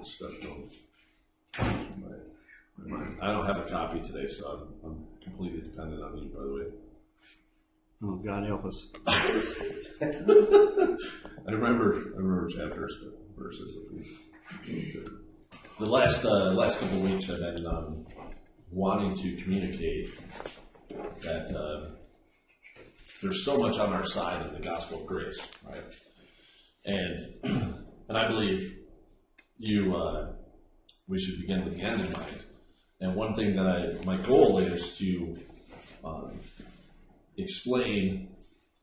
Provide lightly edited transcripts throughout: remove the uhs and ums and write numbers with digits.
stuff going my mind. I don't have a copy today, so I'm completely dependent on you, by the way. Oh, God help us. I remember chapters, but verses. The last couple of weeks, I've been wanting to communicate that there's so much on our side of the gospel of grace, right? And I believe we should begin with the end in mind. And one thing that my goal is to explain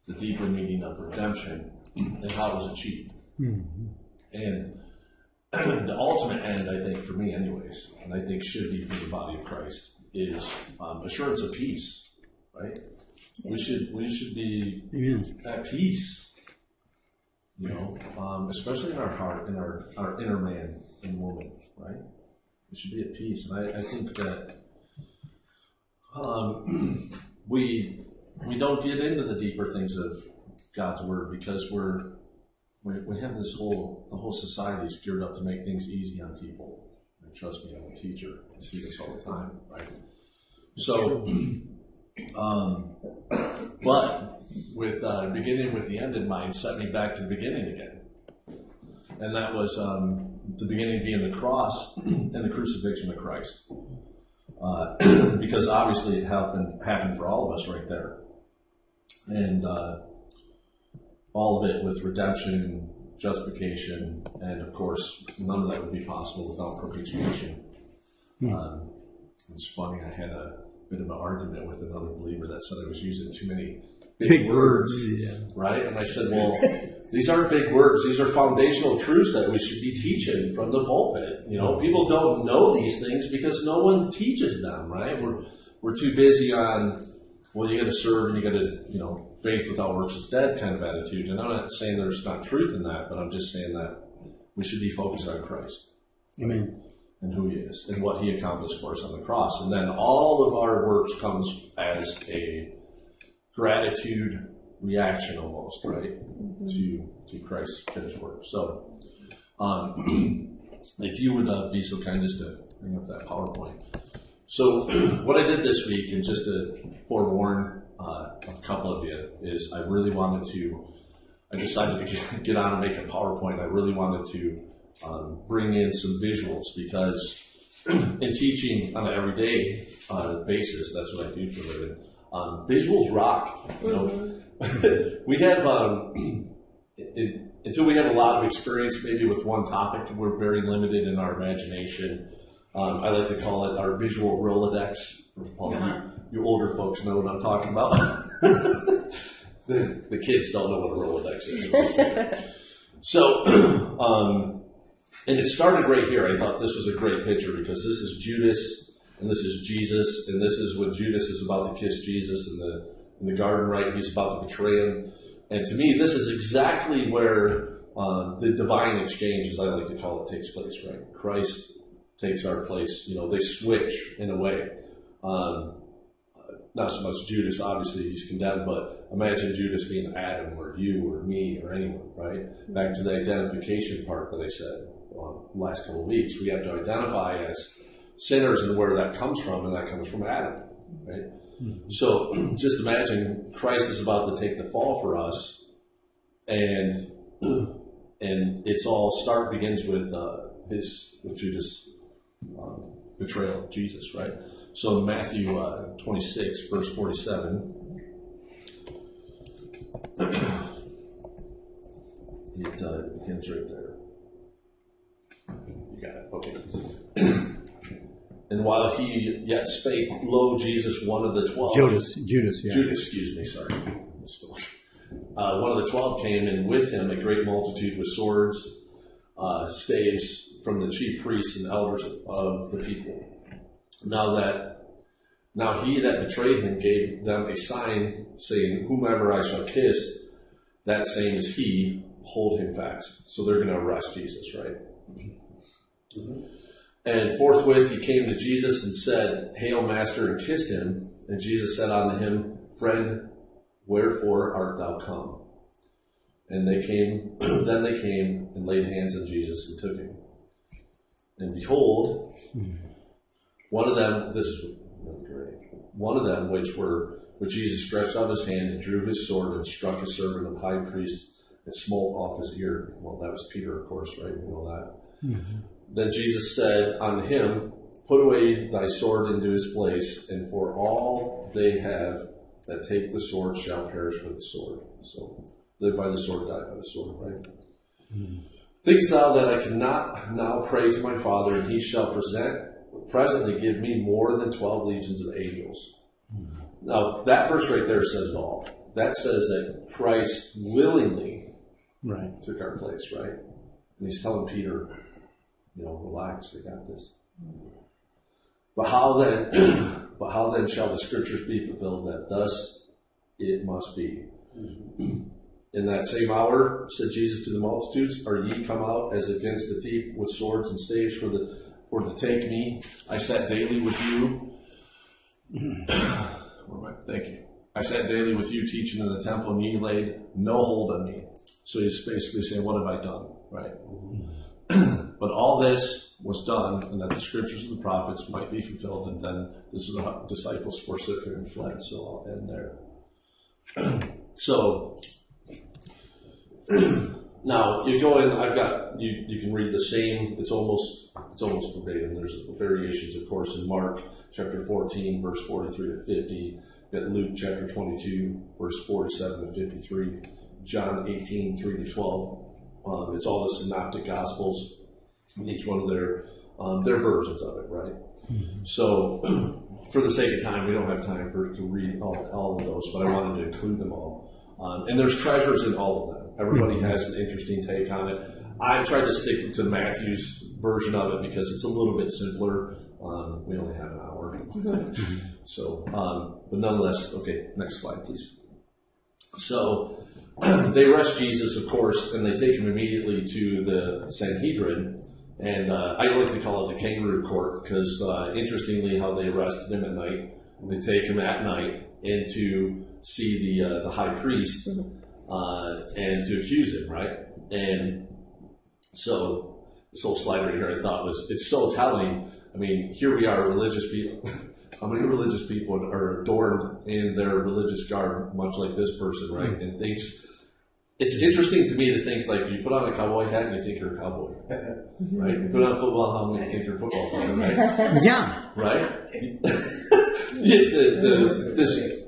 the deeper meaning of redemption and how it was achieved. Mm-hmm. And the ultimate end, I think, for me anyways, and I think should be for the body of Christ, is assurance of peace, right? We should be at peace, especially in our heart, in our inner man and woman, right? We should be at peace. And I think that we don't get into the deeper things of God's word because we have the whole society is geared up to make things easy on people. And trust me, I'm a teacher. I see this all the time, right? So, but with beginning with the end in mind, set me back to the beginning again. And that was the beginning being the cross and the crucifixion of Christ. Because obviously it happened for all of us right there. And all of it with redemption, justification, and of course, none of that would be possible without propitiation. It's funny, I had a bit of an argument with another believer that said I was using too many big words, right? And I said, well, these aren't big words. These are foundational truths that we should be teaching from the pulpit. People don't know these things because no one teaches them, right? We're too busy on, well, you got to serve and you got to, faith without works is dead kind of attitude. And I'm not saying there's not truth in that, but I'm just saying that we should be focused on Christ. Amen. And who he is and what he accomplished for us on the cross. And then all of our works comes as a gratitude reaction almost, right? Mm-hmm. To Christ's finished work. So if you would be so kind as to bring up that PowerPoint. So what I did this week, and just to forewarn a couple of you, is I decided to get on and make a PowerPoint. I really wanted to bring in some visuals because in teaching on an everyday basis, that's what I do for a living. Visuals rock. We have until we have a lot of experience maybe with one topic, we're very limited in our imagination. I like to call it our visual Rolodex. You older folks know what I'm talking about. The kids don't know what a Rolodex is. So, and it started right here. I thought this was a great picture because this is Judas and this is Jesus, and this is when Judas is about to kiss Jesus in the garden, right? He's about to betray him. And to me, this is exactly where the divine exchange, as I like to call it, takes place, right? Christ takes our place. They switch in a way. Not so much Judas, obviously he's condemned, but imagine Judas being Adam or you or me or anyone, right? Back to the identification part that I said the last couple of weeks. We have to identify as sinners and where that comes from, and that comes from Adam, right? Mm-hmm. So just imagine Christ is about to take the fall for us, and it's all begins with Judas' betrayal of Jesus, right? So Matthew 26, verse 47, it begins right there. You got it. Okay. And while he yet spake, lo, Jesus, one of the 12. Judas, yeah. Judas, excuse me, sorry. One of the 12 came, and with him a great multitude with swords, staves from the chief priests and elders of the people. Now he that betrayed him gave them a sign, saying, whomever I shall kiss, that same is he, hold him fast. So they're going to arrest Jesus, right? Mm-hmm. And forthwith he came to Jesus and said, Hail, Master, and kissed him. And Jesus said unto him, Friend, wherefore art thou come? And then they came and laid hands on Jesus and took him. And behold, one of them, this is really great, one of them which Jesus stretched out his hand and drew his sword and struck his servant of high priest and smote off his ear. Well, that was Peter, of course, right? You know that. Mm-hmm. Then Jesus said unto him, put away thy sword into his place, and for all they have that take the sword shall perish with the sword. So, live by the sword, die by the sword, right? Mm-hmm. Thinkest thou that I cannot now pray to my Father, and he shall presently give me more than 12 legions of angels? Mm-hmm. Now, that verse right there says it all. That says that Christ willingly took our place, right? And he's telling Peter, relax, they got this. But how then shall the scriptures be fulfilled that thus it must be? Mm-hmm. In that same hour, said Jesus to the multitudes, are ye come out as against a thief with swords and staves for to take me? I sat daily with you. Thank you. I sat daily with you teaching in the temple, and ye laid no hold on me. So he's basically saying, what have I done? Right? Mm-hmm. But all this was done, and that the scriptures of the prophets might be fulfilled, and then the disciples forsook him and fled. So I'll end there. So now you go in. I've got you. You can read the same. It's almost verbatim. There's variations, of course, in Mark chapter 14, verse 43 to 50. Got Luke chapter 22, verse 47 to 53. John 18, 3 to 12. It's all the synoptic gospels, and each one of their versions of it, right? Mm-hmm. So, for the sake of time, we don't have time to read all of those, but I wanted to include them all. And there's treasures in all of them. Everybody has an interesting take on it. I tried to stick to Matthew's version of it because it's a little bit simpler. We only have an hour. So, but nonetheless, okay, next slide, please. So, they arrest Jesus, of course, and they take him immediately to the Sanhedrin. And I like to call it the kangaroo court because, interestingly, how they arrested him at night. They take him at night in to see the high priest and to accuse him, right? And so this whole slide right here, I thought it's so telling. I mean, here we are, religious people. How many religious people are adorned in their religious garb, much like this person, right? Mm-hmm. And thinks it's interesting to me to think like you put on a cowboy hat and you think you're a cowboy, right? You put on a football helmet and you think you're a football player, right? Yeah, right.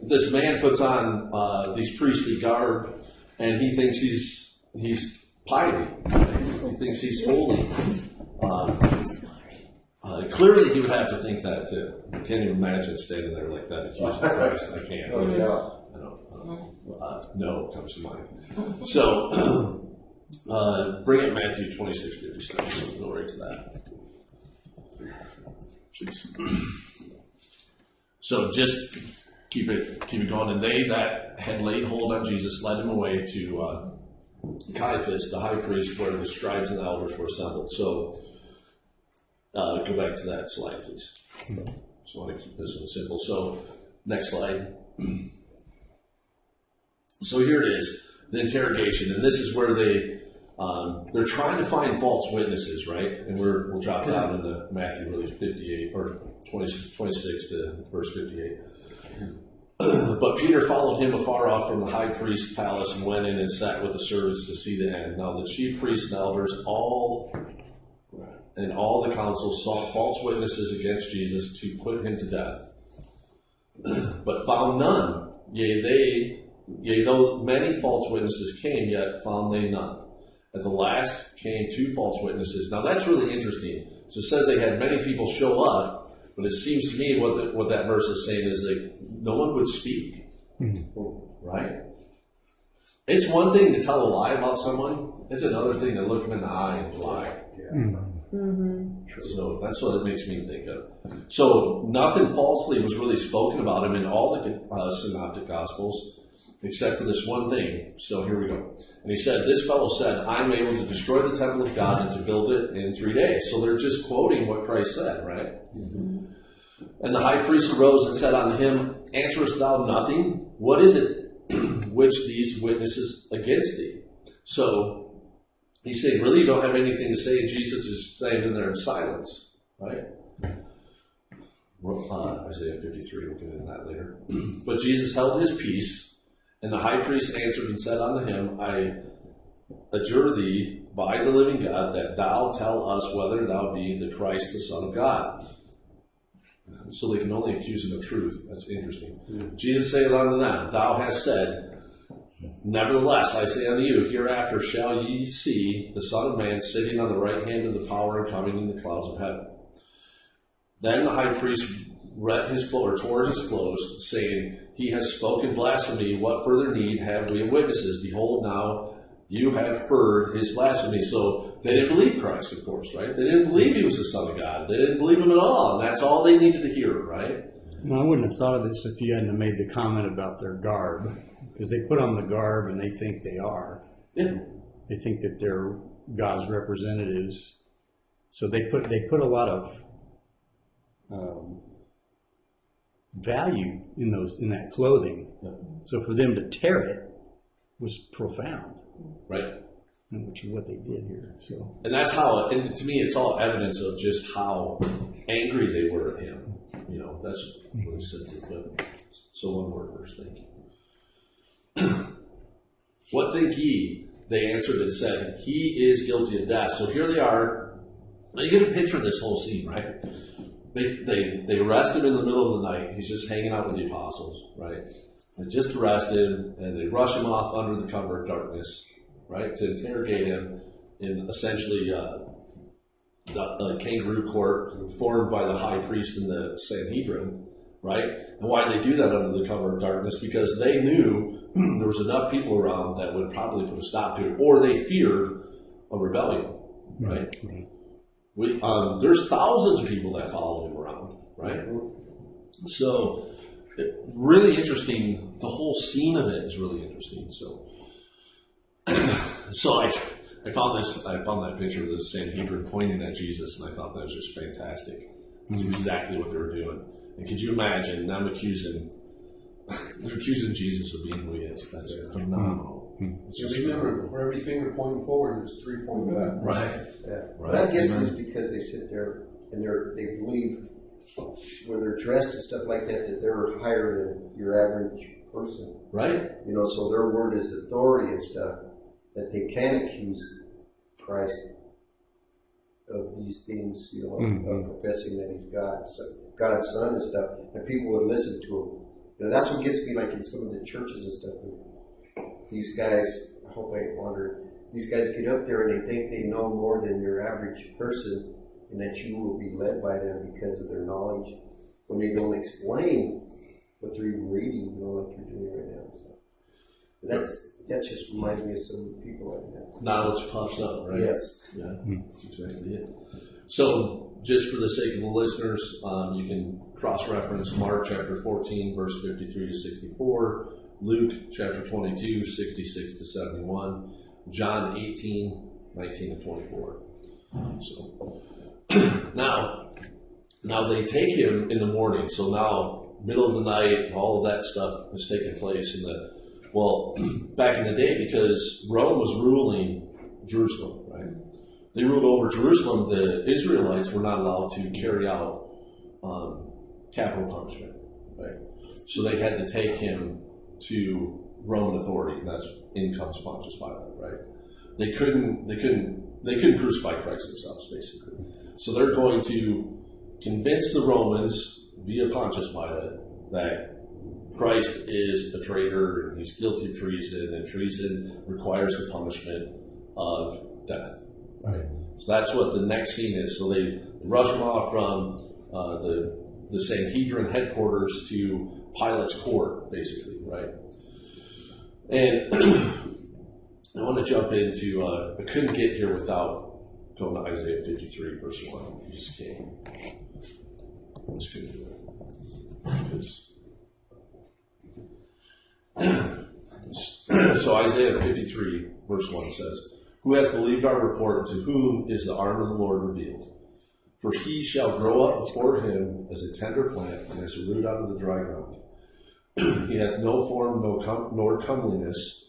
This man puts on these priestly garb, and he thinks he's piety. Right? He thinks he's holy. Clearly, he would have to think that too. I can't even imagine standing there like that accusing Christ. I can't. Oh, yeah. No comes to mind. So, bring up Matthew 26:57. We'll go right to that. So, just keep it going. And they that had laid hold on Jesus led him away to Caiaphas, the high priest, where the scribes and elders were assembled. So. Go back to that slide, please. Just want to keep this one simple. So, next slide. So here it is, the interrogation, and this is where they're trying to find false witnesses, right? And we'll drop down into Matthew, really 58 or 26 to verse 58. But Peter followed him afar off from the high priest's palace and went in and sat with the servants to see the end. Now the chief priests and elders, all the council sought false witnesses against Jesus to put him to death, but found none. Yea, though many false witnesses came, yet found they none. At the last came 2 false witnesses. Now that's really interesting. So it says they had many people show up, but it seems to me what that verse is saying is that no one would speak. Mm-hmm. Right? It's one thing to tell a lie about someone. It's another thing to look them in the eye and lie. Yeah. Mm-hmm. So that's what it makes me think of. So nothing falsely was really spoken about him in all the synoptic gospels, except for this one thing. So here we go. And he said, this fellow said, I'm able to destroy the temple of God and to build it in 3 days. So they're just quoting what Christ said, right? Mm-hmm. And the high priest arose and said unto him, answerest thou nothing? What is it which these witnesses against thee? So he's saying, really, you don't have anything to say? And Jesus is standing there in silence, right? Isaiah 53, we'll get into that later. But Jesus held his peace, and the high priest answered and said unto him, I adjure thee by the living God that thou tell us whether thou be the Christ, the Son of God. So they can only accuse him of truth. That's interesting. Jesus saith unto them, Thou hast said, Nevertheless, I say unto you, hereafter shall ye see the Son of Man sitting on the right hand of the power and coming in the clouds of heaven. Then the high priest rent his clothes, or tore his clothes, saying, He has spoken blasphemy. What further need have we of witnesses? Behold, now you have heard his blasphemy. So they didn't believe Christ, of course, right? They didn't believe he was the Son of God. They didn't believe him at all, and that's all they needed to hear, right? No, I wouldn't have thought of this if you hadn't have made the comment about their garb, because they put on the garb and they think they are. Yeah. They think that they're God's representatives. So they put a lot of value in that clothing. Yeah. So for them to tear it was profound. Right. Which is what they did here. So, and that's how, and to me, it's all evidence of just how angry they were at him. You know, that's what he said to them. So one word, verse, thank you. What think ye? They answered and said, He is guilty of death. So here they are. Now you get a picture of this whole scene, right? They arrest him in the middle of the night. He's just hanging out with the apostles, right? They just arrest him, and they rush him off under the cover of darkness, right, to interrogate him in essentially the kangaroo court formed by the high priest and the Sanhedrin, right? And why did they do that under the cover of darkness? Because they knew there was enough people around that would probably put a stop to it, or they feared a rebellion, right? There's thousands of people that follow him around, right? So, really interesting. The whole scene of it is really interesting. So I found that picture of the Sanhedrin pointing at Jesus, and I thought that was just fantastic. It's exactly what they were doing. And could you imagine them accusing Jesus of being who he is? That's phenomenal. You remember, for every finger pointing forward, there's 3 pointing back. Right. Yeah. Right. But I guess it's because they sit there and they believe when they're dressed and stuff like that they're higher than your average person. Right. You know, so their word is authority and stuff, that they can accuse Christ of these things, you know, of professing that he's God's son and stuff, and people would listen to him. You know, that's what gets me, like in some of the churches and stuff. These guys, I hope I ain't wandering, these guys get up there and they think they know more than your average person, and that you will be led by them because of their knowledge, when they don't explain what they're even reading, you know, like you're doing right now. So that just reminds me of some people like that. Knowledge puffs up, right? Yes. Yeah, that's exactly it. So, just for the sake of the listeners, you can cross-reference Mark chapter 14, verse 53 to 64, Luke chapter 22, 66 to 71, John 18, 19 to 24. So, now they take him in the morning. So now, middle of the night, all of that stuff is taking place back in the day, because Rome was ruling Jerusalem, right? They ruled over Jerusalem. The Israelites were not allowed to carry out capital punishment, right? So they had to take him to Roman authority, and that's in comes Pontius Pilate, right? They couldn't crucify Christ themselves, basically. So they're going to convince the Romans via Pontius Pilate that Christ is a traitor and he's guilty of treason, and treason requires the punishment of death. Right. So that's what the next scene is. So they rush him off from the Sanhedrin headquarters to Pilate's court, basically, right? And I want to jump into, I couldn't get here without going to Isaiah 53, verse 1. I just can't. I just couldn't do it. So Isaiah 53, verse 1 says, Who has believed our report, and to whom is the arm of the Lord revealed? For he shall grow up before him as a tender plant, and as a root out of the dry ground. He has no form nor comeliness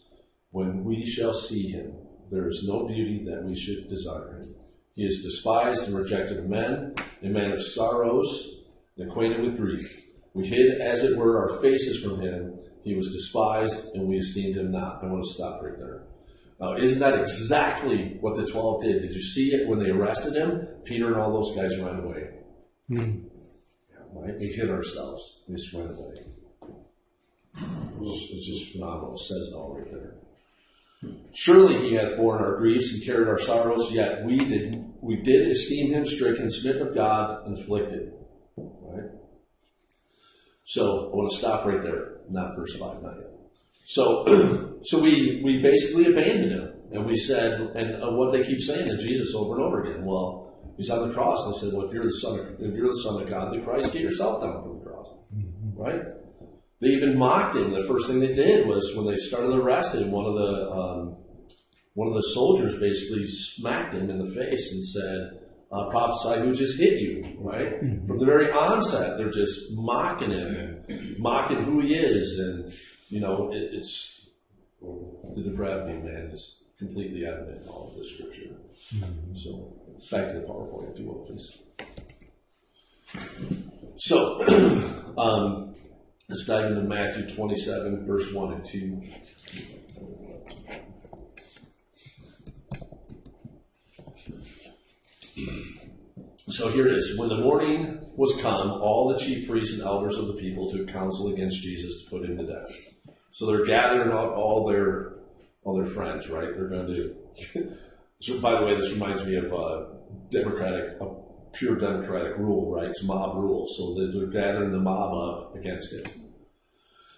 when we shall see him. there is no beauty that we should desire him. He is despised and rejected of men, a man of sorrows and acquainted with grief. We hid, as it were, our faces from him. He was despised, and we esteemed him not. I want to stop right there. Now, isn't that exactly what the 12 did? Did you see it when they arrested him? Peter and all those guys ran away. Right? We hid ourselves. We just ran away. It's just phenomenal. It says it all right there. Surely he hath borne our griefs and carried our sorrows, yet we did esteem him stricken, smitten of God, and afflicted. Right? So I want to stop right there. Not verse 5, not yet. So we basically abandoned him, and we said, and what they keep saying to Jesus over and over again. Well, he's on the cross, and they said, well, if you're the son of God, the Christ, get yourself down from the cross, right? They even mocked him. The first thing they did was when they started arresting him, one of the soldiers basically smacked him in the face and said, prophesy who just hit you, right? From the very onset, they're just mocking him and mocking who he is, and it's the depravity of man is completely evident in all of this scripture. So back to the PowerPoint, if you will, please. So let's dive into Matthew 27, verse 1 and 2. So here it is. When the morning was come, all the chief priests and elders of the people took counsel against Jesus to put him to death. So they're gathering all their friends, right? They're going to. So by the way, this reminds me of pure democratic rule, right? It's mob rule. So they're gathering the mob up against him.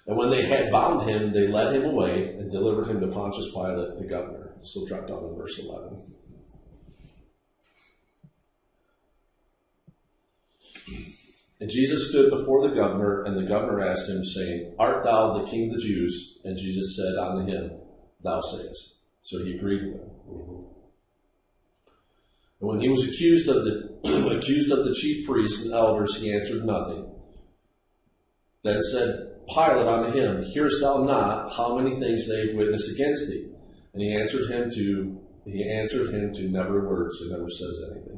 And when they had bound him, they led him away and delivered him to Pontius Pilate, the governor. So drop down to verse 11. And Jesus stood before the governor, and the governor asked him, saying, Art thou the king of the Jews? And Jesus said unto him, Thou sayest. So he agreed with him. And when he was accused of the chief priests and elders, he answered nothing. Then said Pilate unto him, Hearest thou not how many things they witness against thee? And he answered him to never a word, so never says anything.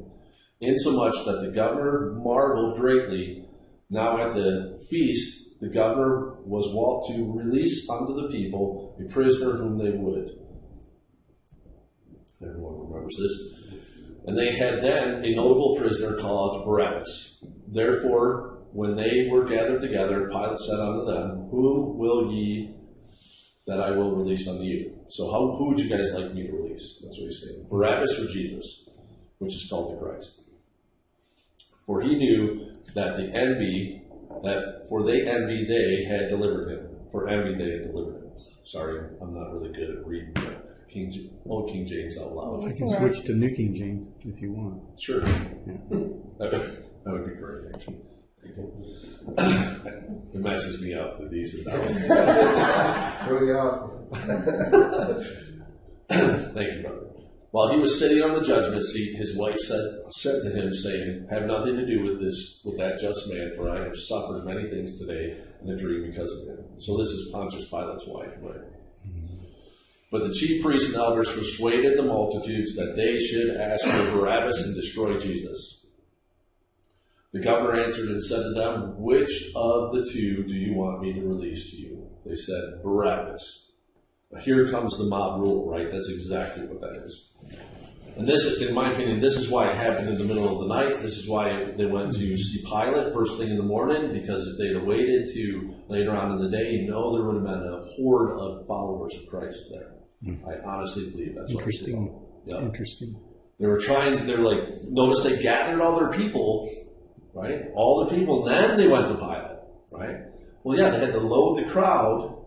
Insomuch that the governor marveled greatly. Now at the feast, the governor was wont to release unto the people a prisoner whom they would. Everyone remembers this. And they had then a notable prisoner called Barabbas. Therefore, when they were gathered together, Pilate said unto them, Whom will ye that I will release unto you? So who would you guys like me to release? That's what he's saying. Barabbas or Jesus, which is called the Christ. For he knew that they envy, they had delivered him. For envy they had delivered him. Sorry, I'm not really good at reading Old King James out loud. I can switch to New King James if you want. Sure. Yeah. That would be great, actually. It messes me up with these and those. Thank you, brother. While he was sitting on the judgment seat, his wife said to him, saying, Have nothing to do with that just man, for I have suffered many things today in a dream because of him. So this is Pontius Pilate's wife, right? But the chief priests and elders persuaded the multitudes that they should ask for Barabbas and destroy Jesus. The governor answered and said to them, Which of the two do you want me to release to you? They said, Barabbas. Now here comes the mob rule, right? That's exactly what that is. And this, in my opinion, this is why it happened in the middle of the night. This is why they went to see Pilate first thing in the morning, because if they'd have waited to later on in the day, there would have been a horde of followers of Christ there. I honestly believe that's what it's doing. Yep. Interesting. They're like, notice they gathered all their people, right? All the people, and then they went to Pilate, right? Well, yeah, they had to load the crowd,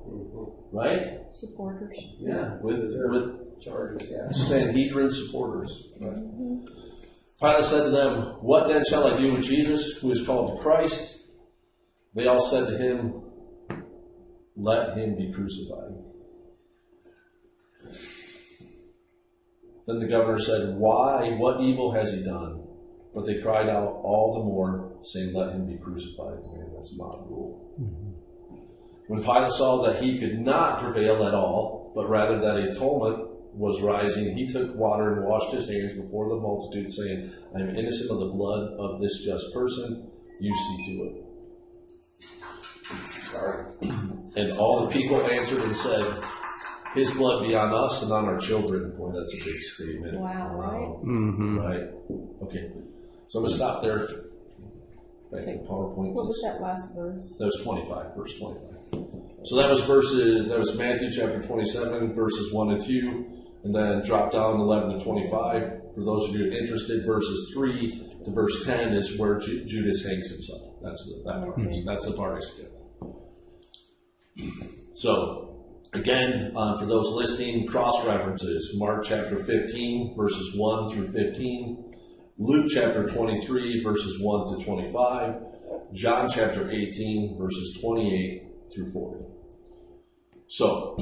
right? Supporters. Yeah, with charges, yeah. Sanhedrin supporters. Right? Pilate said to them, What then shall I do with Jesus, who is called the Christ? They all said to him, Let him be crucified. Then the governor said, Why? What evil has he done? But they cried out all the more, saying, Let him be crucified. Man, that's mob rule. When Pilate saw that he could not prevail at all, but rather that atonement was rising, he took water and washed his hands before the multitude, saying, I am innocent of the blood of this just person. You see to it. And all the people answered and said, his blood be on us and on our children. Boy, that's a big statement. Wow, right? Mm-hmm. Right. Okay. So I'm going to stop there. Back to PowerPoint. What was that last verse? That was 25, verse 25. So that was Matthew chapter 27, verses 1 and 2, and then drop down 11 to 25. For those of you interested, verses 3 to verse 10 is where Judas hangs himself. That's the part I skipped. So, again, for those listening, cross references: Mark chapter 15, verses 1 through 15, Luke chapter 23, verses 1 to 25, John chapter 18, verses 28 through 40. So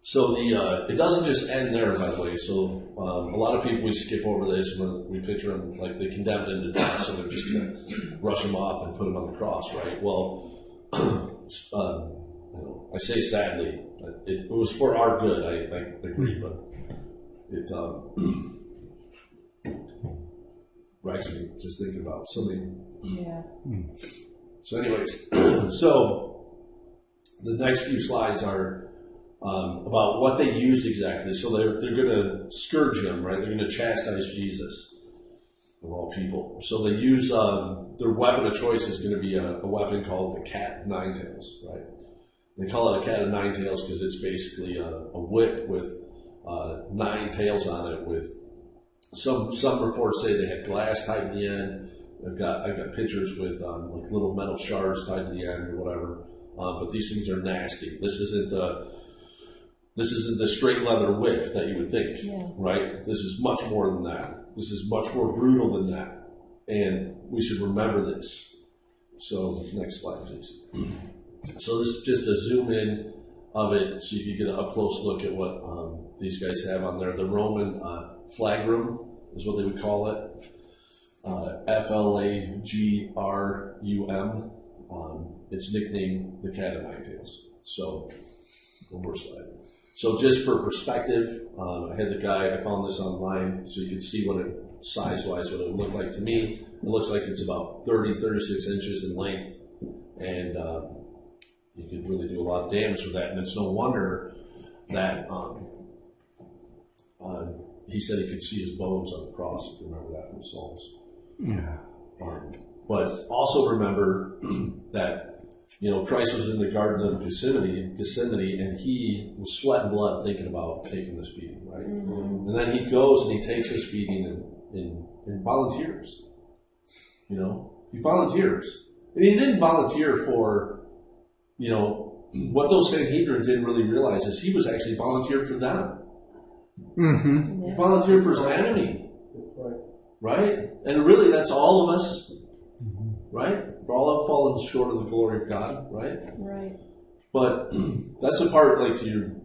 it doesn't just end there, by the way. So a lot of people, we skip over this when we picture them like they condemned him to death, so they're just going to rush him off and put him on the cross, right? Well, I say sadly, it was for our good. I agree, but it wrecks me just thinking about somebody. Yeah. So, anyways, so the next few slides are about what they used exactly. So they're going to scourge him, right? They're going to chastise Jesus, of all people. So they use their weapon of choice is going to be a weapon called the cat of nine tails, right? They call it a cat of nine tails because it's basically a whip with 9 tails on it. With some reports say they had glass tied to the end. I've got pictures with like little metal shards tied to the end or whatever. But these things are nasty. This isn't the straight leather whip that you would think, right? This is much more than that. This is much more brutal than that, and we should remember this. So next slide, please. So this is just a zoom in of it, so you can get an up close look at what these guys have on there. The Roman flagrum is what they would call it. Flagrum. It's nicknamed the cat of nine tails. So one more slide. So just for perspective, I had the guy, I found this online so you can see what it, size-wise, what it would look like to me. It looks like it's about 36 inches in length, and you could really do a lot of damage with that. And it's no wonder that he said he could see his bones on the cross, if you remember that from the Psalms. Yeah. But also remember that, Christ was in the Garden of Gethsemane, and he was sweating blood thinking about taking this beating, right? Mm-hmm. And then he goes and he takes this beating and volunteers. He volunteers. And he didn't volunteer for, what those Sanhedrin didn't really realize is he was actually volunteered for them. Mm-hmm. He volunteered for his enemy. Right? And really, that's all of us. Right? For all have fallen short of the glory of God, right? Right. But that's the part, like, you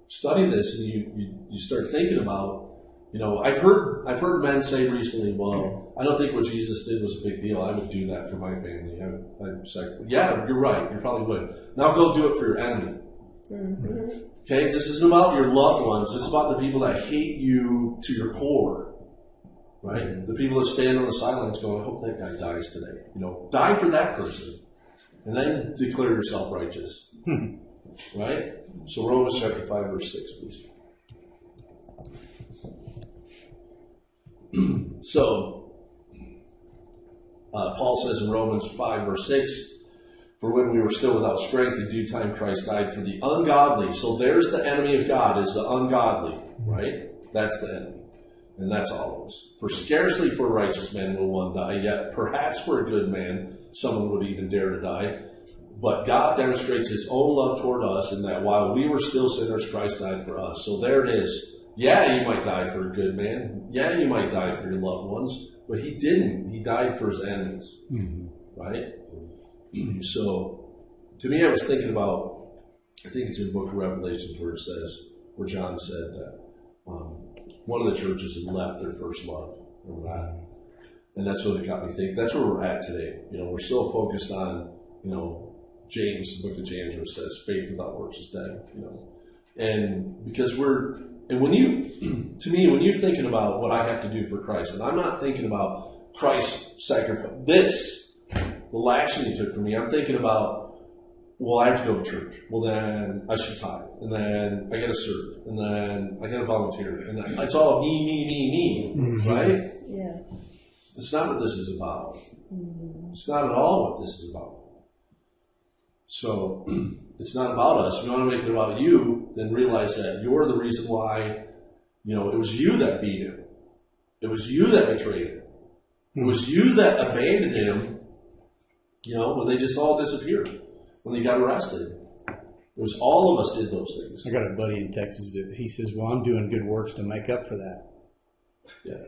study this and you start thinking about, I've heard men say recently, well, I don't think what Jesus did was a big deal. I would do that for my family. I'd say, yeah, you're right. You probably would. Now go do it for your enemy. Mm-hmm. Okay? This isn't about your loved ones. This is about the people that hate you to your core. Right? The people that stand on the sidelines going, I hope that guy dies today. Die for that person. And then declare yourself righteous. Right? So Romans chapter 5, verse 6, please. So, Paul says in Romans 5, verse 6, for when we were still without strength, in due time Christ died for the ungodly. So there's the enemy of God, is the ungodly. Right? That's the enemy. And that's all of us. For scarcely for a righteous man will one die, yet perhaps for a good man someone would even dare to die. But God demonstrates his own love toward us in that while we were still sinners, Christ died for us. So there it is. Yeah, you might die for a good man. Yeah, you might die for your loved ones. But he didn't. He died for his enemies. Mm-hmm. Right? So, to me, I was thinking about, I think it's in the book of Revelations where John said that one of the churches had left their first love. Remember that? And that's what it got me thinking. That's where we're at today. We're still focused on, James, the book of James, where it says faith without works is dead. And because we're And when to me, when you're thinking about what I have to do for Christ, and I'm not thinking about Christ's sacrifice, the lashing he took for me, I'm thinking about, well, I have to go to church. Well, then I should tithe. And then I got to serve. And then I got to volunteer. And then it's all me, right? Yeah. It's not what this is about. It's not at all what this is about. So it's not about us. We want to make it about you, then realize that you're the reason why, it was you that beat him. It was you that betrayed him. It was you that abandoned him, when they just all disappeared, when they got arrested. It was all of us did those things. I got a buddy in Texas that he says, well, I'm doing good works to make up for that. Yeah.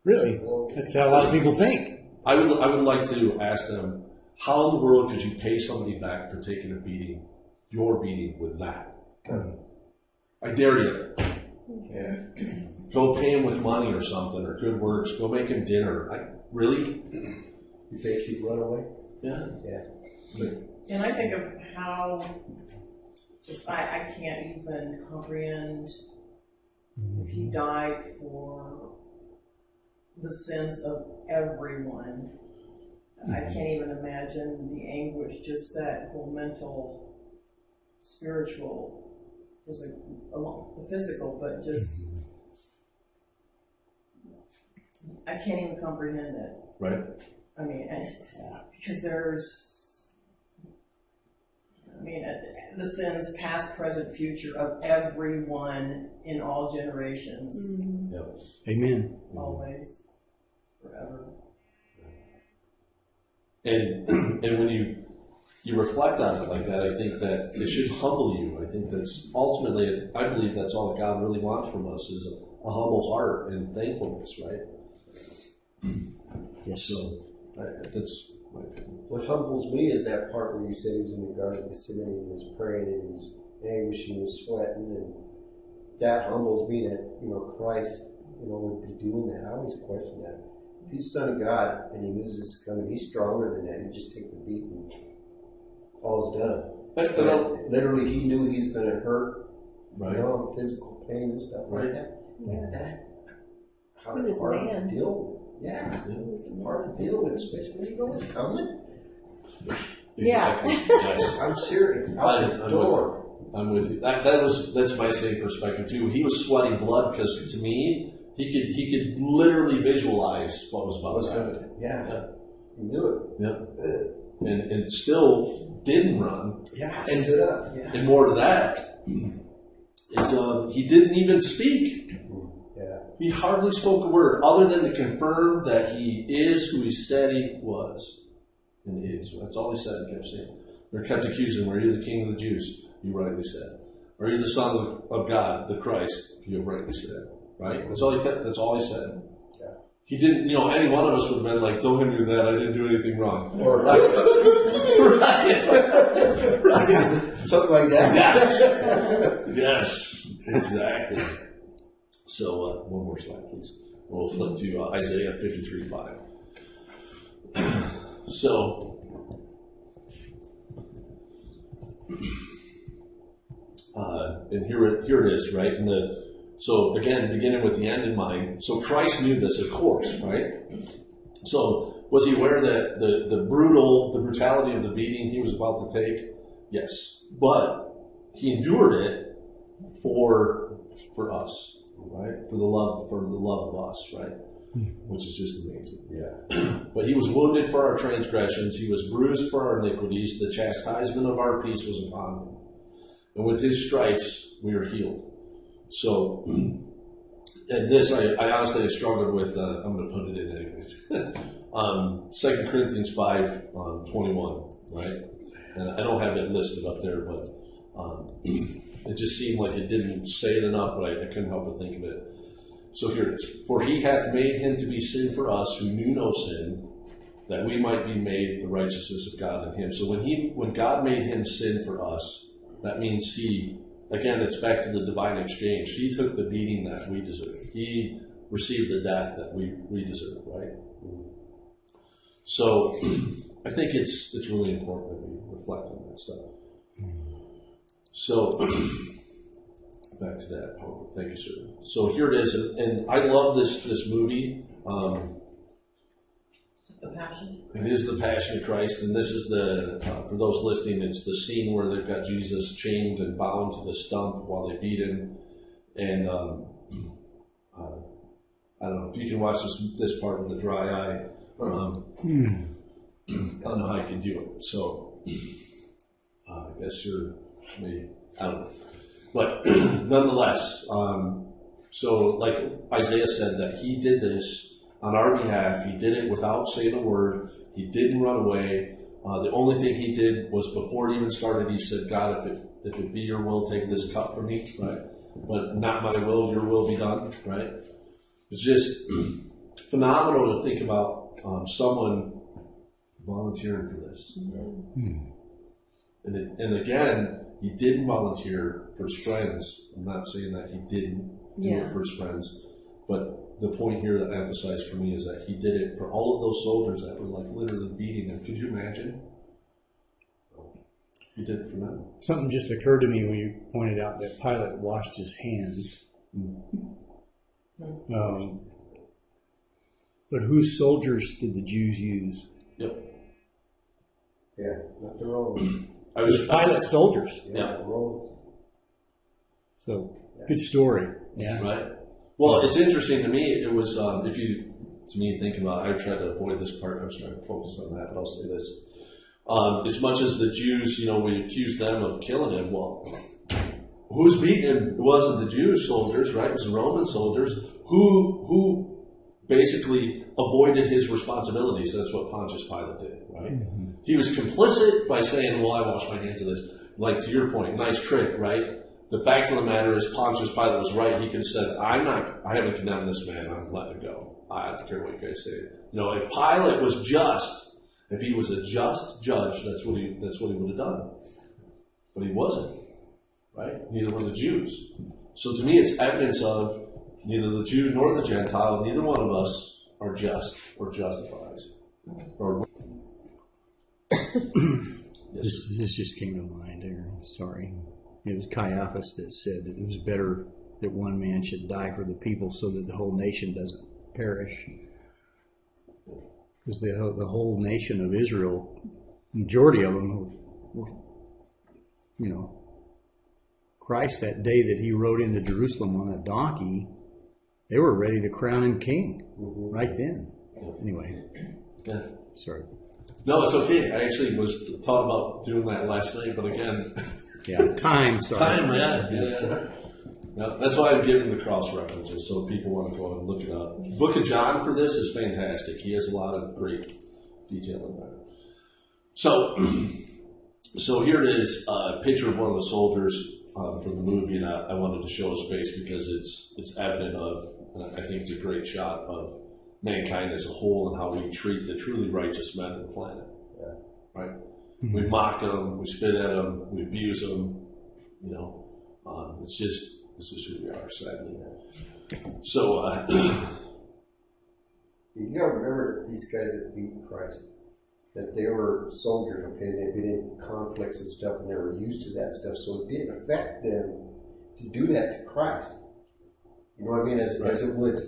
Really? That's how a lot of people think. I would like to ask them, how in the world could you pay somebody back for taking a beating, your beating, with that? I dare you. Yeah. Go pay him with money or something, or good works. Go make him dinner. Really? You think he'd run away? Yeah. Yeah. And I think of how I can't even comprehend if he died for the sins of everyone. I can't even imagine the anguish, just that whole mental, spiritual, the physical, but just, I can't even comprehend it. Right. I mean, because the sins past, present, future of everyone in all generations. Yep. Amen. Always. Forever. And when you reflect on it like that, I think that it should humble you. I think that's ultimately, I believe that's all that God really wants from us is a humble heart and thankfulness, right? Yes. So that's my opinion. What humbles me is that part where you said he was in the Garden of Gethsemane and he was praying and he was anguishing, he was sweating, and that humbles me that, Christ, would be doing that. I always question that. If he's Son of God and he knew this is coming, he's stronger than that. He'd just take the beat and all's done. But literally, he knew he was going to hurt, Right. Physical pain and stuff Right. like that. That how He was hard man. to deal with. Yeah, it was hard to deal with, especially when you know it's coming. Exactly. Yes. I'm serious. Out the door. I'm with you. That's my same perspective too. He was sweating blood because to me, he could literally visualize what was about to happen. Yeah. He knew it. Yeah. And still didn't run. Yeah. And stood up. Yeah. And more to that is he didn't even speak. Yeah. He hardly spoke a word other than to confirm that he is who he said he was and is. That's all he said. He kept saying. They kept accusing him. Are you the king of the Jews? You rightly said. Are you the Son of God, the Christ? You have rightly said. Right? That's all he kept. That's all he said. Yeah. He didn't. Any one of us would have been like, "Don't him do that. I didn't do anything wrong." Or right? right. Something like that. Yes. Yes. Exactly. So one more slide, please. We'll flip to Isaiah 53:5. So. And here it is, right? So again, beginning with the end in mind. So Christ knew this, of course, right? So was he aware that the brutality of the beating he was about to take? Yes, but he endured it for us, right? For the love of us, right? Which is just amazing. Yeah. But he was wounded for our transgressions; he was bruised for our iniquities. The chastisement of our peace was upon him. And with his stripes, we are healed. So, and this, I honestly struggled with, I'm going to put it in anyways. 2 Corinthians 5:21, right? And I don't have it listed up there, but it just seemed like it didn't say it enough, but I couldn't help but think of it. So here it is. For he hath made him to be sin for us who knew no sin, that we might be made the righteousness of God in him. So when God made him sin for us, that means again, it's back to the divine exchange. He took the beating that we deserve. He received the death that we deserve, right? So I think it's really important that we reflect on that stuff. So back to that point. Thank you, sir. So here it is, and I love this movie. The Passion. It is the Passion of Christ, and this is the for those listening. It's the scene where they've got Jesus chained and bound to the stump while they beat him, and I don't know if you can watch this part with a dry eye. I don't know how you can do it. So I guess you're maybe I don't know, but nonetheless. So like Isaiah said, that he did this on our behalf. He did it without saying a word. He didn't run away. The only thing he did was before it even started, he said, God, if it be your will, take this cup from me, right? But not my will, your will be done, right? It's just phenomenal to think about someone volunteering for this. And again, he didn't volunteer for his friends. I'm not saying that he didn't do it for his friends, but the point here that emphasized for me is that he did it for all of those soldiers that were like literally beating him. Could you imagine? He did it for them. Something just occurred to me when you pointed out that Pilate washed his hands. But whose soldiers did the Jews use? Yep. Yeah, not the Romans. I was Pilate's soldiers. Yeah. The Romans. So, good story. Yeah. Right. Well, it's interesting to me. It was if you to me thinking about. I tried to avoid this part. I was trying to focus on that, but I'll say this: as much as the Jews, we accused them of killing him. Well, who's beating him? It wasn't the Jewish soldiers, right? It was the Roman soldiers who basically avoided his responsibilities. That's what Pontius Pilate did, right? Mm-hmm. He was complicit by saying, "Well, I wash my hands of this." Like to your point, nice trick, right? The fact of the matter is, Pontius Pilate was right. He could have said, I haven't condemned this man. I'm letting it go. I don't care what you guys say. If Pilate was just, if he was a just judge, that's what he would have done. But he wasn't, right? Neither were the Jews. So to me, it's evidence of neither the Jew nor the Gentile, neither one of us are just or justified. This just came to mind there. Sorry. It was Caiaphas that said that it was better that one man should die for the people so that the whole nation doesn't perish. Because the whole nation of Israel, majority of them were, Christ, that day that he rode into Jerusalem on a donkey, they were ready to crown him king right then. Anyway, sorry. No, it's okay. I actually was thought about doing that last night, but again... Time, sorry. Time, yeah. That's why I'm giving the cross references, so people want to go and look it up. Book of John for this is fantastic. He has a lot of great detail in that. So here it is, a picture of one of the soldiers from the movie, and I wanted to show his face because it's evident of, and I think it's a great shot of mankind as a whole and how we treat the truly righteous men on the planet. Right? Mm-hmm. We mock them, we spit at them, we abuse them. It's just this is who we are, sadly. So you gotta remember that these guys that beat Christ, that they were soldiers. Okay, they've been in conflicts and stuff, and they were used to that stuff. So it didn't affect them to do that to Christ. You know what I mean? As it would.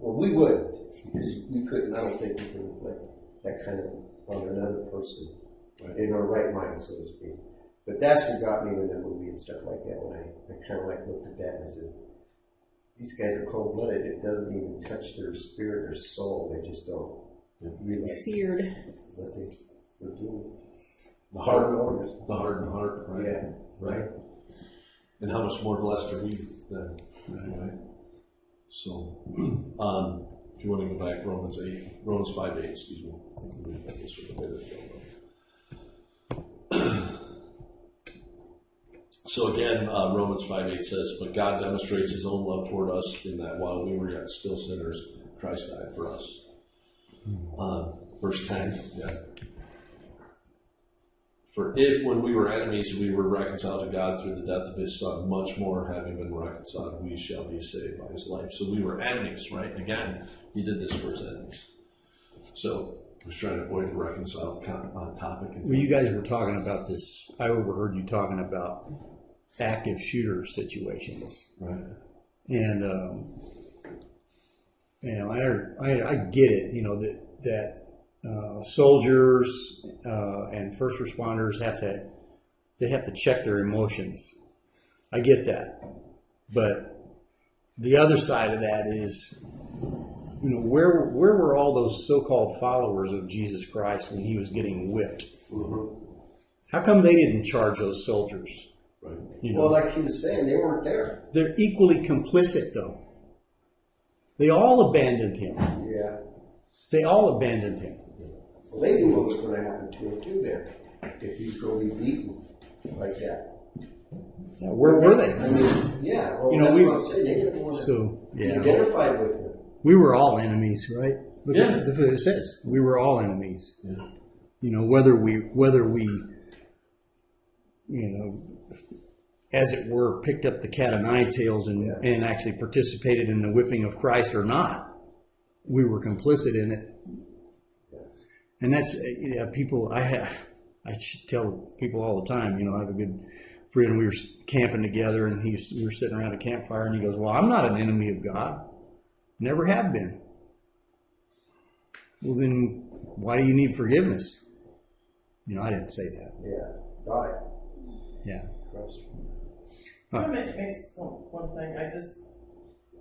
Well, we would, because we couldn't. I don't think we can inflict that kind of on another person. In our right mind, so to speak. But that's what got me in the movie and stuff like that, when I kind of looked at that and I said, these guys are cold-blooded. It doesn't even touch their spirit or soul. They just don't realize seared what they're doing. the hardened heart, right? Yeah. Right. And how much more blessed are we then, right? So, if you want to go back, Romans 5:8, excuse me. This was a bit of a So again, Romans 5:8 says, "But God demonstrates His own love toward us in that while we were yet still sinners, Christ died for us." Verse 10, "For if when we were enemies we were reconciled to God through the death of His Son, much more having been reconciled, we shall be saved by His life." So we were enemies, right? Again, He did this for His enemies. So I was trying to avoid the reconcile topic. Well, you guys were talking about this. I overheard you talking about active shooter situations. Right. And I get it. That soldiers and first responders have to check their emotions. I get that, but the other side of that is, where were all those so-called followers of Jesus Christ when he was getting whipped? Mm-hmm. How come they didn't charge those soldiers? Right. Well, like he was saying, they weren't there. They're equally complicit, though. They all abandoned him. Yeah. They all abandoned him. Well, they knew what was going to happen to him too there, if he's going to be beaten like that. Yeah, where were they? I mean, yeah. Well, that's what I'm saying. They didn't want to be yeah, identified with him. we were all enemies, right? Yeah. That's what it says. We were all enemies. Yeah. Whether we, as it were, picked up the cat o' nine tails and actually participated in the whipping of Christ or not, we were complicit in it. And that's people. I tell people all the time. I have a good friend. We were camping together, and we were sitting around a campfire, and he goes, "Well, I'm not an enemy of God. Never have been." Well, then why do you need forgiveness? I didn't say that. Yeah. Got it. Yeah. That makes one thing.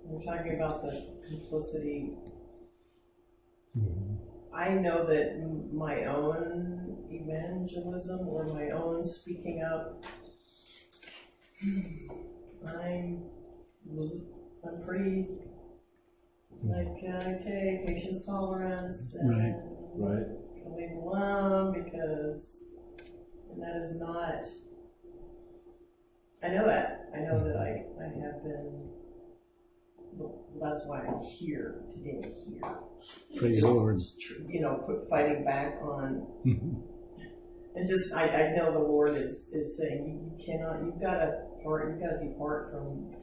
We're talking about the complicity. I know that my own evangelism or my own speaking up, I'm pretty okay, patience, tolerance, and Right. leave it alone and that is not. I know that. I know that I have been. That's why I'm here today. Praise the Lord. Quit fighting back on. And just, I know the Lord is saying you've got to depart from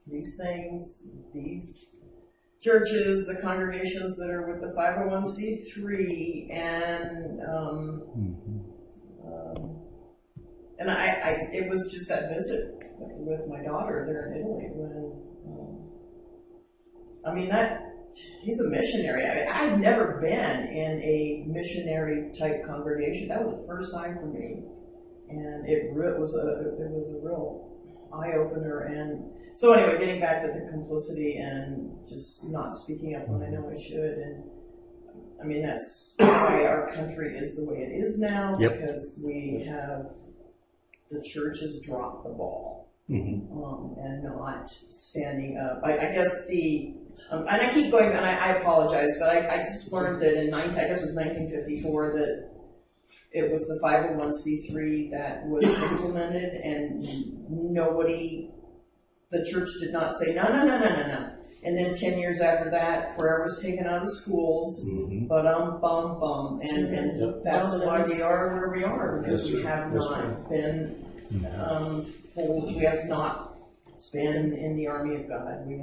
these things, these churches, the congregations that are with the 501c3, and it was just that visit with my daughter there in Italy when. He's a missionary. I'd never been in a missionary type congregation. That was the first time for me, and it was a real eye opener. And so anyway, getting back to the complicity and just not speaking up when I know I should, and that's why our country is the way it is now, because we have the church has dropped the ball. And not standing up. I guess and I keep going, and I apologize, but I just learned that in 1954 that it was the 501c3 that was implemented, and the church did not say no. And then 10 years after that, prayer was taken out of schools, and that's why we are where we are, because we have not been. We have not been in the army of God. We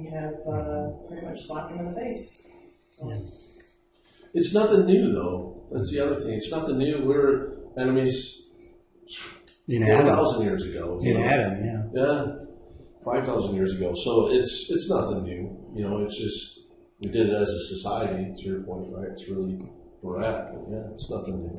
have pretty much slapped him in the face. It's nothing new, though. That's the other thing. It's nothing new. We were enemies 4,000 years ago. In Adam, yeah. Yeah, 5,000 years ago. So it's nothing new. It's just we did it as a society. To your point, right? It's really where we're at. But yeah, it's nothing new.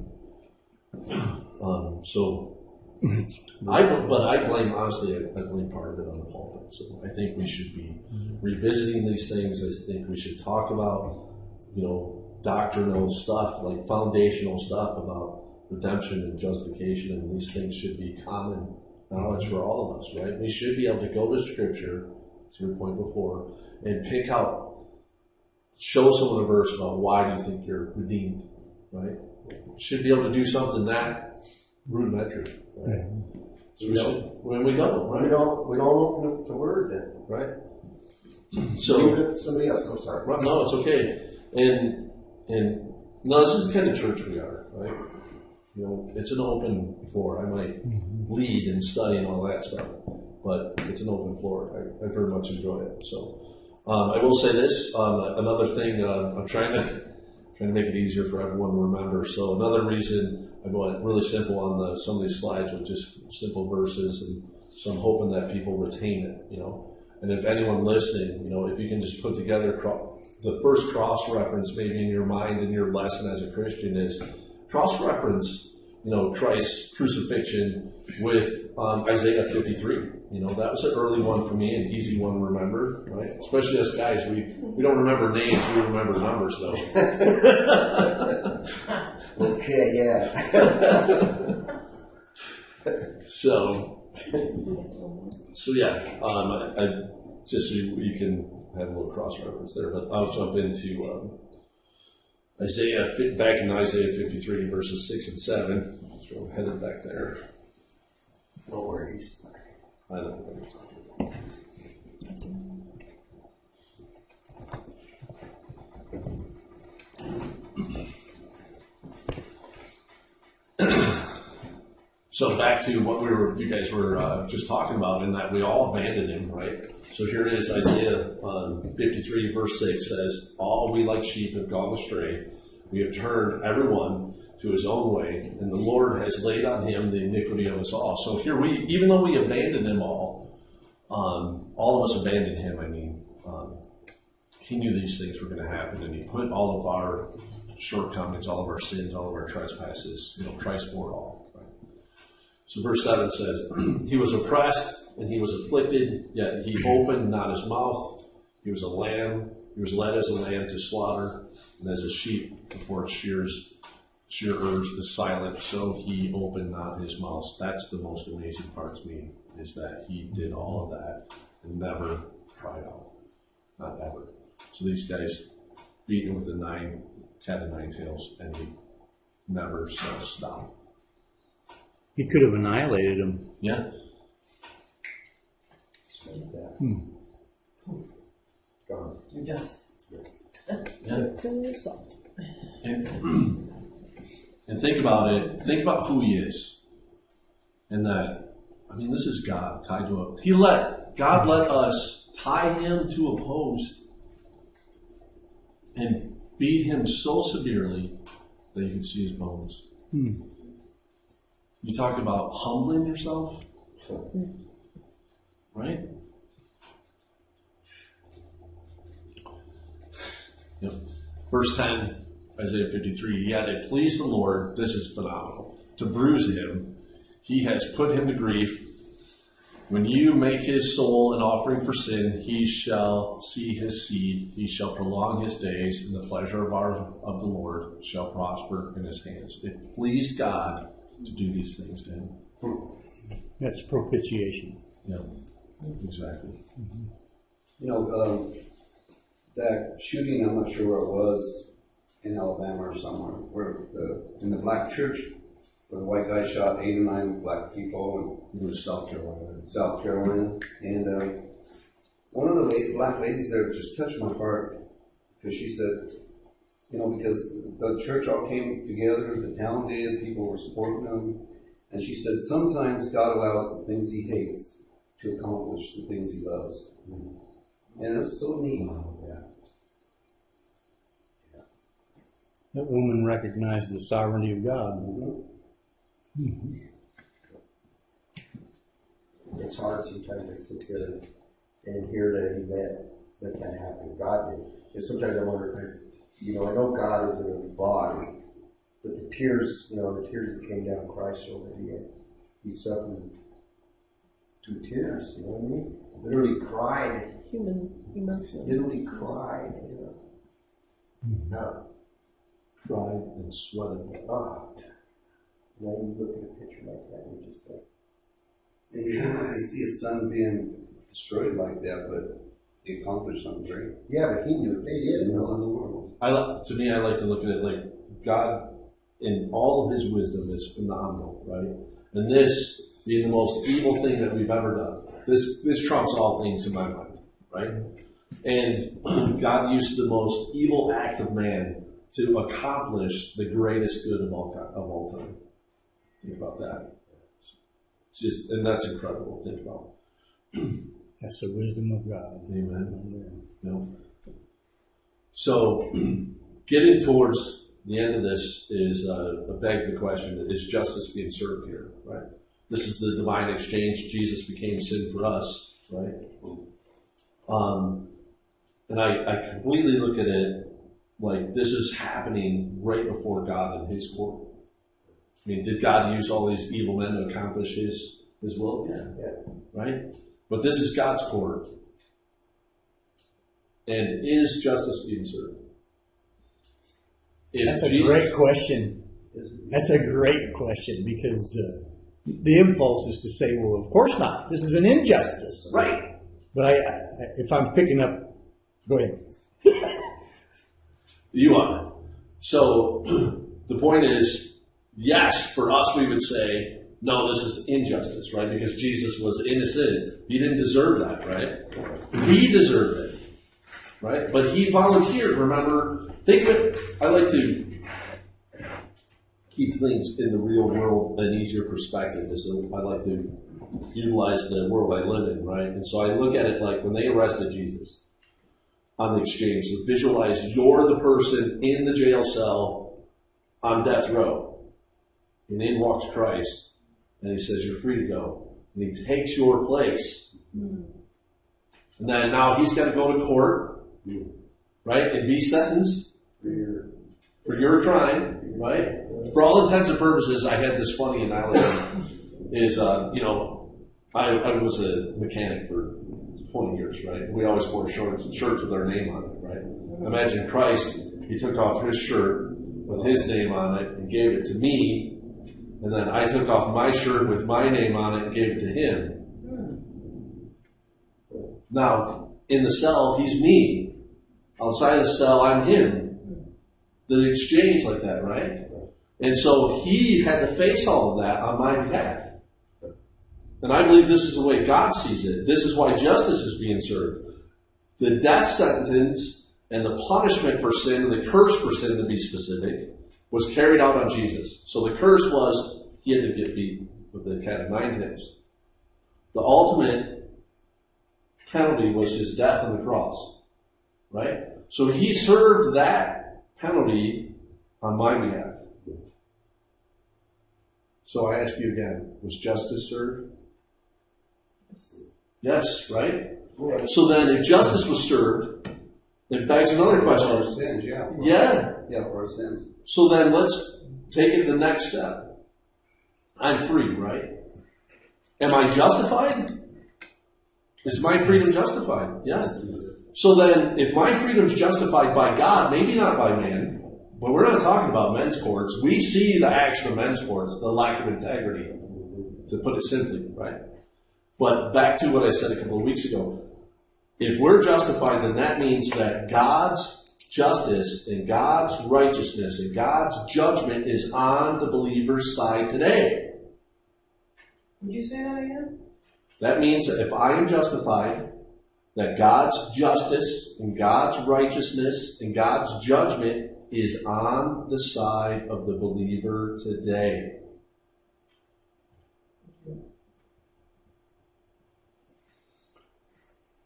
I blame, honestly, I blame part of it on the pulpit. So I think we should be revisiting these things. I think we should talk about, doctrinal stuff, like foundational stuff about redemption and justification, and these things should be common knowledge for all of us, right? We should be able to go to Scripture, to your point before, and show someone a verse about why do you think you're redeemed, right? Should be able to do something that rudimentary, right? So we don't, right? We don't open up the Word then, right? So leave it to somebody else. I'm sorry. Right, no, it's okay. And no, this is the kind of church we are, right? It's an open floor. I might lead and study and all that stuff, but it's an open floor. I very much enjoy it. So I will say this. Another thing, I'm trying to make it easier for everyone to remember. So another reason I go really simple on some of these slides with just simple verses, and so I'm hoping that people retain it, you know. And if anyone listening, you know, if you can just put together the first cross reference maybe in your mind in your lesson as a Christian is cross reference, you know, Christ's crucifixion with Isaiah 53. You know, that was an early one for me, an easy one to remember, right? Especially us guys, we don't remember names, we remember numbers though. Okay, yeah. So yeah, I just so you can have a little cross reference there, but I'll jump into back in Isaiah 53 verses 6 and 7. So I'm headed back there. No worries. I don't think it's So back to what you guys were just talking about, in that we all abandoned him, right? So here it is, Isaiah 53 verse 6 says, "All we like sheep have gone astray. We have turned everyone to his own way, and the Lord has laid on him the iniquity of us all." So here even though we abandoned him all of us abandoned him. I mean, he knew these things were going to happen, and he put all of our shortcomings, all of our sins, all of our trespasses, you know, Christ bore it all. Right? So verse 7 says, "He was oppressed and he was afflicted, yet he opened not his mouth. He was a lamb. He was led as a lamb to slaughter, and as a sheep before its shearers is silent, so he opened not his mouth." That's the most amazing part to me, is that he did all of that and never cried out. Not ever. So these guys beat him with the cat of nine tails, and he never said stop. He could have annihilated him. Yeah. Gone. You just. Yes. Yeah. And think about it. Think about who he is. And that, I mean, this is God tied to God let us tie him to a post and beat him so severely that you could see his bones. You talk about humbling yourself, right? Yep. Verse 10, Isaiah 53, "Yet it pleased the Lord," this is phenomenal, "to bruise him. He has put him to grief. When you make his soul an offering for sin, he shall see his seed. He shall prolong his days, and the pleasure of the Lord shall prosper in his hands." It pleased God to do these things to him. That's propitiation. Yeah, exactly. You know, that shooting, I'm not sure where it was, in Alabama or somewhere, where in the black church, where the white guy shot 8 or 9 black people It was South Carolina. in South Carolina. And one of the black ladies there just touched my heart, because she said, you know, because the church all came together, the town did, people were supporting them. And she said, sometimes God allows the things he hates to accomplish the things he loves. And it's so neat. That woman recognized the sovereignty of God. It's hard sometimes to sit there and hear that he let that happen. God did. And sometimes I wonder, you know, I know God isn't in the body, but the tears that came down Christ so that he suffered through tears, you know what I mean? Literally cried. Human emotion. Literally cried, you know. No. Cried and sweated. Now you look at a picture like that and you just go. And you hate to see a son being destroyed like that, but he accomplished something great. Yeah, but he knew it. Sin was in the world. To me, I like to look at it like God, in all of his wisdom, is phenomenal, right? And this being the most evil thing that we've ever done. This trumps all things in my mind, right? And God used the most evil act of man to accomplish the greatest good of all time. Think about that. And that's incredible to think about. That's the wisdom of God. Amen. No. So, getting towards the end of this is beg the question: is justice being served here? Right. This is the divine exchange. Jesus became sin for us. Right. And I completely look at it like this is happening right before God and His court. I mean, did God use all these evil men to accomplish His will? Yeah. Right? But this is God's court. And is justice being served? That's a great question. That's a great question because the impulse is to say, well, of course not. This is an injustice. Right. But if I'm picking up, go ahead. You are. So the point is, yes, for us we would say, no, this is injustice, right? Because Jesus was innocent. He didn't deserve that, right? We deserved it, right? But He volunteered, remember? Think of it. I like to keep things in the real world an easier perspective. So I like to utilize the world I live in, right? And so I look at it like when they arrested Jesus on the exchange. So visualize you're the person in the jail cell on death row. And in walks Christ, and He says, you're free to go. And He takes your place. And then now He's got to go to court, right? And be sentenced for your crime, right? For all intents and purposes, I had this funny analogy. Is, I was a mechanic for 20 years, right? We always wore shirts with our name on it, right? Imagine Christ, He took off His shirt with His name on it and gave it to me, and then I took off my shirt with my name on it and gave it to Him. Now, in the cell, He's me. Outside the cell, I'm Him. The exchange like that, right? And so He had to face all of that on my behalf. And I believe this is the way God sees it. This is why justice is being served. The death sentence and the punishment for sin, the curse for sin to be specific, was carried out on Jesus. So the curse was He had to get beat with the cat of nine tails. The ultimate penalty was His death on the cross. Right? So He served that penalty on my behalf. So I ask you again, was justice served? Yes, right? So then if justice was served, it begs another question. For our sins, yeah. Yeah, for our sins. So then let's take it the next step. I'm free, right? Am I justified? Is my freedom justified? Yes. So then, if my freedom is justified by God, maybe not by man, but we're not talking about men's courts. We see the action of men's courts, the lack of integrity, to put it simply, right? But back to what I said a couple of weeks ago. If we're justified, then that means that God's justice and God's righteousness and God's judgment is on the believer's side today. Would you say that again? That means that if I am justified, that God's justice and God's righteousness and God's judgment is on the side of the believer today.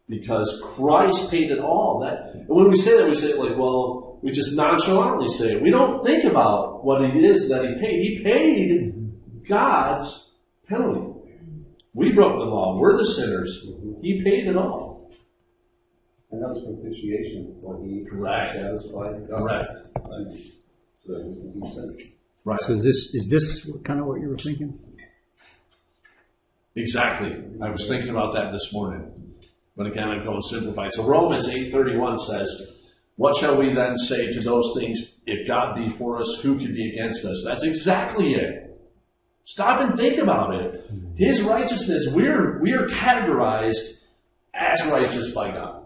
Because Christ paid it all. And when we say that, we say it like, well, we just nonchalantly say it. We don't think about what it is that He paid. He paid God's penalty. We broke the law. We're the sinners. He paid it all. And that was propitiation, when He satisfied God. Correct. So that we can be sent. Right. So is this kind of what you were thinking? Exactly. I was thinking about that this morning. But again, I'm going simplified. So Romans 8:31 says, what shall we then say to those things? If God be for us, who can be against us? That's exactly it. Stop and think about it. His righteousness, we are categorized as righteous by God.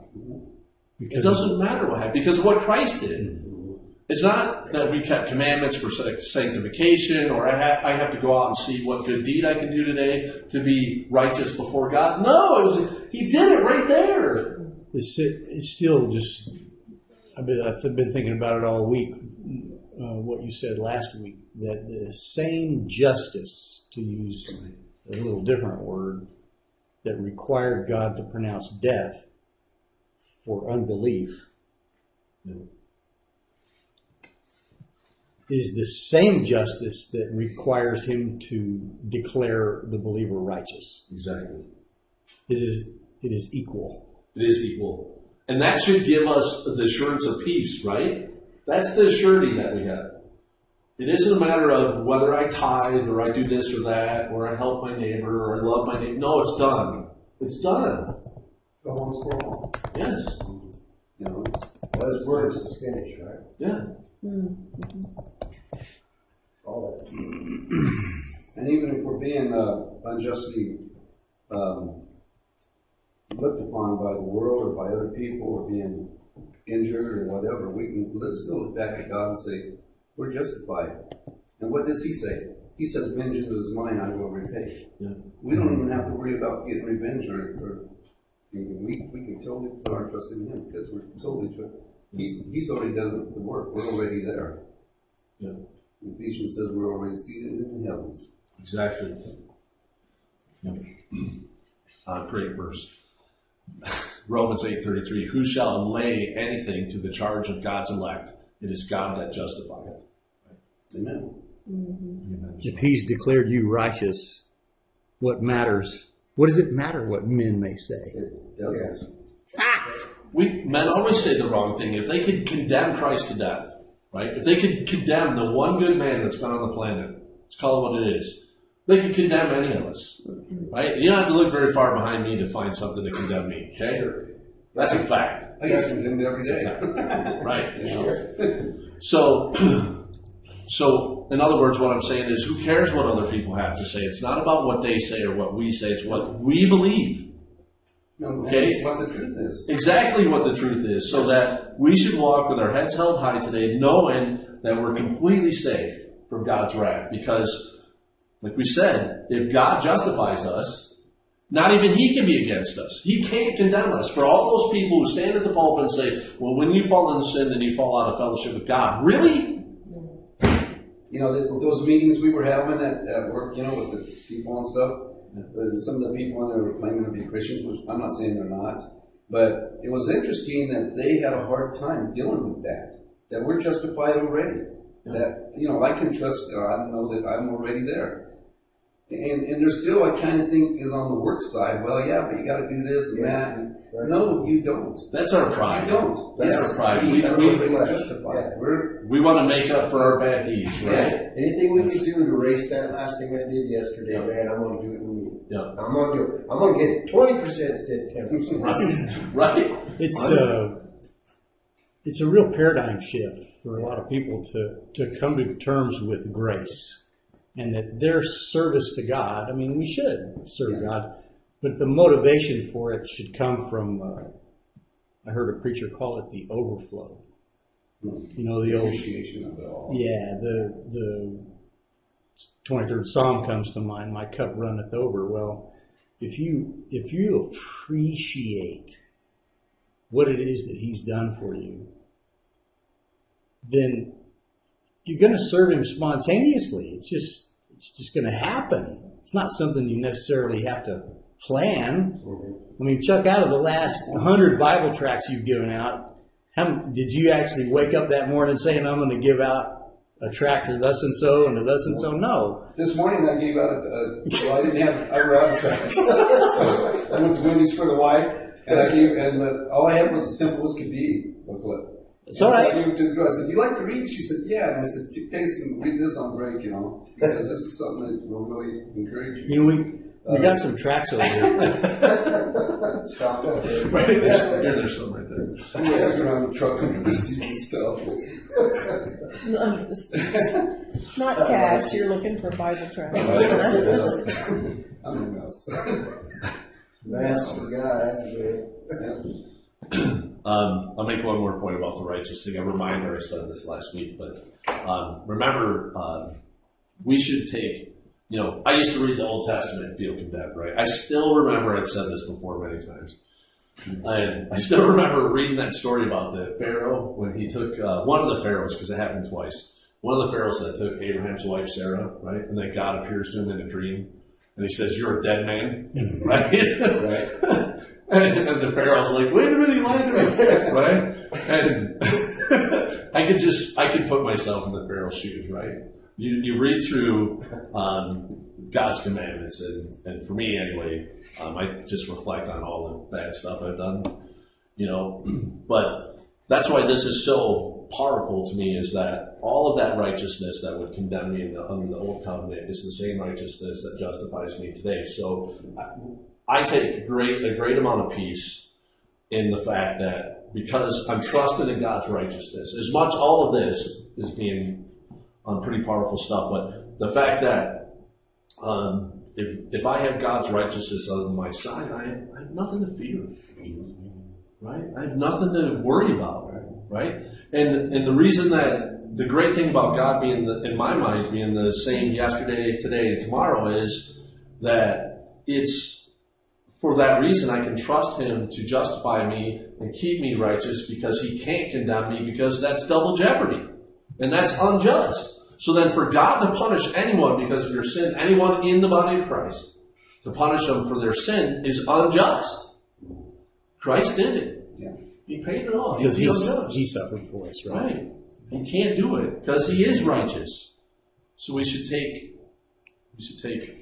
It doesn't matter what happened, because of what Christ did. It's not that we kept commandments for sanctification, or I have to go out and see what good deed I can do today to be righteous before God. No, He did it right there. It's still just, I've been thinking about it all week, what you said last week, that the same justice, to use a little different word, that required God to pronounce death for unbelief, is the same justice that requires him to declare the believer righteous. Exactly. It is equal. It is equal. And that should give us the assurance of peace, right? That's the surety that we have. It isn't a matter of whether I tithe or I do this or that, or I help my neighbor or I love my neighbor. No, it's done. It's done. Go home, squirrel home. Yes. You know, Well, his words, it's finished, right? Yeah. All that. and even if we're being unjustly looked upon by the world or by other people or being injured or whatever, we can still look back at God and say, we're justified. And what does he say? He says, vengeance is mine, I will repay. Yeah. We don't even have to worry about getting revenge or we can totally put our trust in him because we're totally trust. He's already done the work. We're already there. Yeah. Ephesians says we're already seated in the heavens. Exactly. Yep. Great verse. Romans 8:33. Who shall lay anything to the charge of God's elect? It is God that justifieth. Amen. Amen. If he's declared you righteous, what matters? What does it matter what men may say? It doesn't. Men always say the wrong thing. If they could condemn Christ to death, right? If they could condemn the one good man that's been on the planet, let's call it what it is, they could condemn any of us, right? You don't have to look very far behind me to find something to condemn me, okay? That's a fact. I get condemned every day. Right. You know? So, in other words, what I'm saying is, who cares what other people have to say? It's not about what they say or what we say. It's what we believe. No, Okay. that's what the truth is. Exactly what the truth is, so that we should walk with our heads held high today, knowing that we're completely safe from God's wrath. Because, like we said, if God justifies us, not even he can be against us. He can't condemn us. For all those people who stand at the pulpit and say, well, when you fall into sin, then you fall out of fellowship with God. Really? You know, those meetings we were having at work, you know, with the people and stuff, some of the people in there were claiming to be Christians, which I'm not saying they're not, but it was interesting that they had a hard time dealing with that we're justified already. Yeah. That, you know, I can trust God and know that I'm already there. And there's still, I kind of think, is on the work side, well, yeah, but you got to do this and that. And no, you don't. That's our pride. You don't. That's our pride. That's what we're justified. Yeah. We want to make up for our bad deeds, right? Yeah. Anything we can do to erase that last thing I did yesterday, man, I'm going to do it in me. Yeah. I'm going to do it. I'm going to get 20% instead of 10%. Right. It's a real paradigm shift for a lot of people to come to terms with grace. And that their service to God, I mean, we should serve God, but the motivation for it should come from, I heard a preacher call it the overflow. You know, the old appreciation of it all. Yeah, the 23rd Psalm comes to mind, my cup runneth over. Well, if you appreciate what it is that he's done for you, then you're going to serve him spontaneously. It's just going to happen. It's not something you necessarily have to plan. I mean, Chuck, out of the last 100 Bible tracts you've given out, did you actually wake up that morning saying, I'm going to give out a tract to thus and so and to thus and so? No. This morning I gave out I wrote out a tract. So I went to Wendy's for the wife, and all I had was a simple as could be booklet. It's all right. I gave it to the girl. I said, "Do you like to read?" She said, "Yeah." And I said, "Take some, read this on break, you know, because this is something that will really encourage you." You know, we got some tracts over here. Stop it. Right. There's some right there. I'm looking around the truck and receiving stuff. Not cash. You're looking for Bible tracts. I'm a mess. That's the guy. I'll make one more point about the righteous thing. A reminder, I said this last week, but remember, we should take, you know, I used to read the Old Testament and feel condemned, right? I still remember, I've said this before many times, and I still remember reading that story about the Pharaoh when he took, one of the Pharaohs, because it happened twice, one of the Pharaohs that took Abraham's wife Sarah, right? And then God appears to him in a dream, and he says, "You're a dead man," right? Right. And the Pharaoh's like, "Wait a minute, he lied to me," right? I could put myself in the Pharaoh's shoes, right? You read through God's commandments, and for me anyway, I just reflect on all the bad stuff I've done, but that's why this is so powerful to me, is that all of that righteousness that would condemn me under the old covenant is the same righteousness that justifies me today. So I take a great amount of peace in the fact that because I'm trusted in God's righteousness, as much all of this is being pretty powerful stuff, but the fact that if I have God's righteousness on my side, I have nothing to fear, right? I have nothing to worry about, right? And the reason that the great thing about God being, in my mind, being the same yesterday, today, and tomorrow is that it's for that reason I can trust Him to justify me and keep me righteous, because He can't condemn me, because that's double jeopardy. And that's unjust. So then for God to punish anyone because of your sin, anyone in the body of Christ, to punish them for their sin is unjust. Christ did it. Yeah. He paid it all. Because he suffered for us, right? Right. He can't do it because He is righteous. So we should take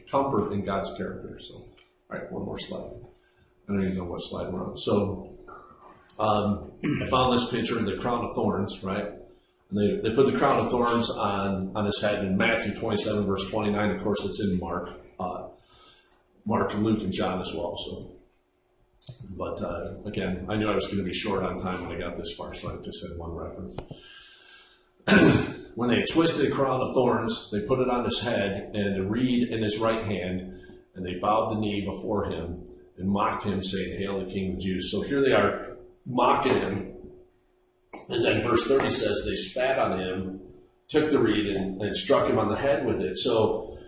comfort in God's character. So, all right, one more slide. I don't even know what slide we're on. So I found this picture of the crown of thorns, right? And they put the crown of thorns on his head in Matthew 27, verse 29. Of course, it's in Mark, and Luke, and John as well. So, but again, I knew I was going to be short on time when I got this far, so I just had one reference. When they twisted the crown of thorns, they put it on his head and a reed in his right hand, and they bowed the knee before him and mocked him, saying, "Hail the King of the Jews." So here they are mocking him. And then verse 30 says they spat on him, took the reed, and struck him on the head with it. So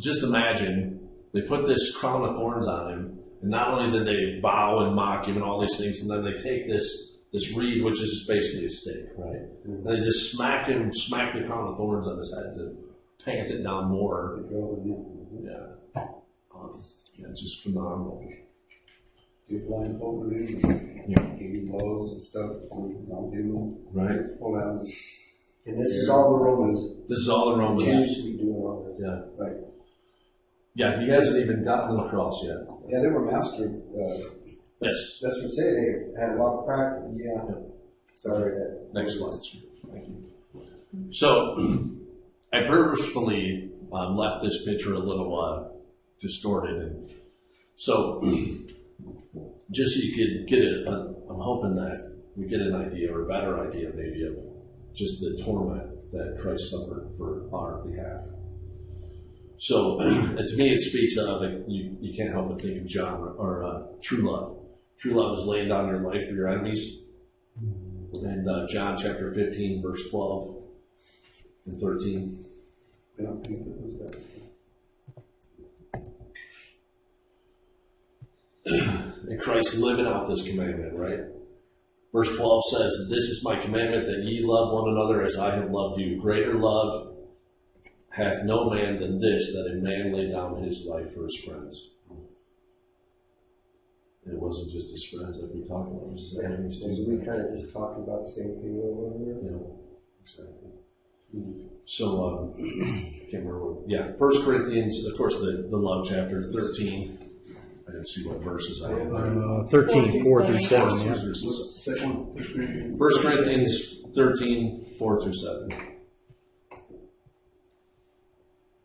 just imagine, they put this crown of thorns on him, and not only did they bow and mock him and all these things, and then they take this reed, which is basically a stick, right? And they just smack the crown of thorns on his head to pant it down more. Yeah. It's just phenomenal. You blindfold him, give him blows and stuff, don't do them. Right. Pull out. And this is all the Romans. This is all the Romans. Continuously doing all this. Yeah. Right. Yeah, he hasn't even gotten to the cross yet. Yeah, they were mastered. Yes. That's what I say. They had a lot of practice. Yeah. Sorry that. Next slide. Thank you. So, I purposefully left this picture a little distorted, and so just so you could get it. I'm hoping that we get an idea, or a better idea, maybe, of just the torment that Christ suffered for our behalf. So, to me, it speaks of, you can't help but think of John, or true love. True love is laying down your life for your enemies. And John chapter 15, verse 12 and 13. And Christ living out this commandment, right? Verse 12 says, "This is my commandment, that ye love one another as I have loved you. Greater love hath no man than this, that a man lay down his life for his friends." And it wasn't just his friends that we talked about. It was his enemies. We kind of just talked about the same thing over here. Yeah, exactly. So, I can't remember what, 1 Corinthians, of course, the love chapter, 13. I didn't see what verses I had. 13, 4 through 7. Yeah. 1 Corinthians 13, 4 through 7.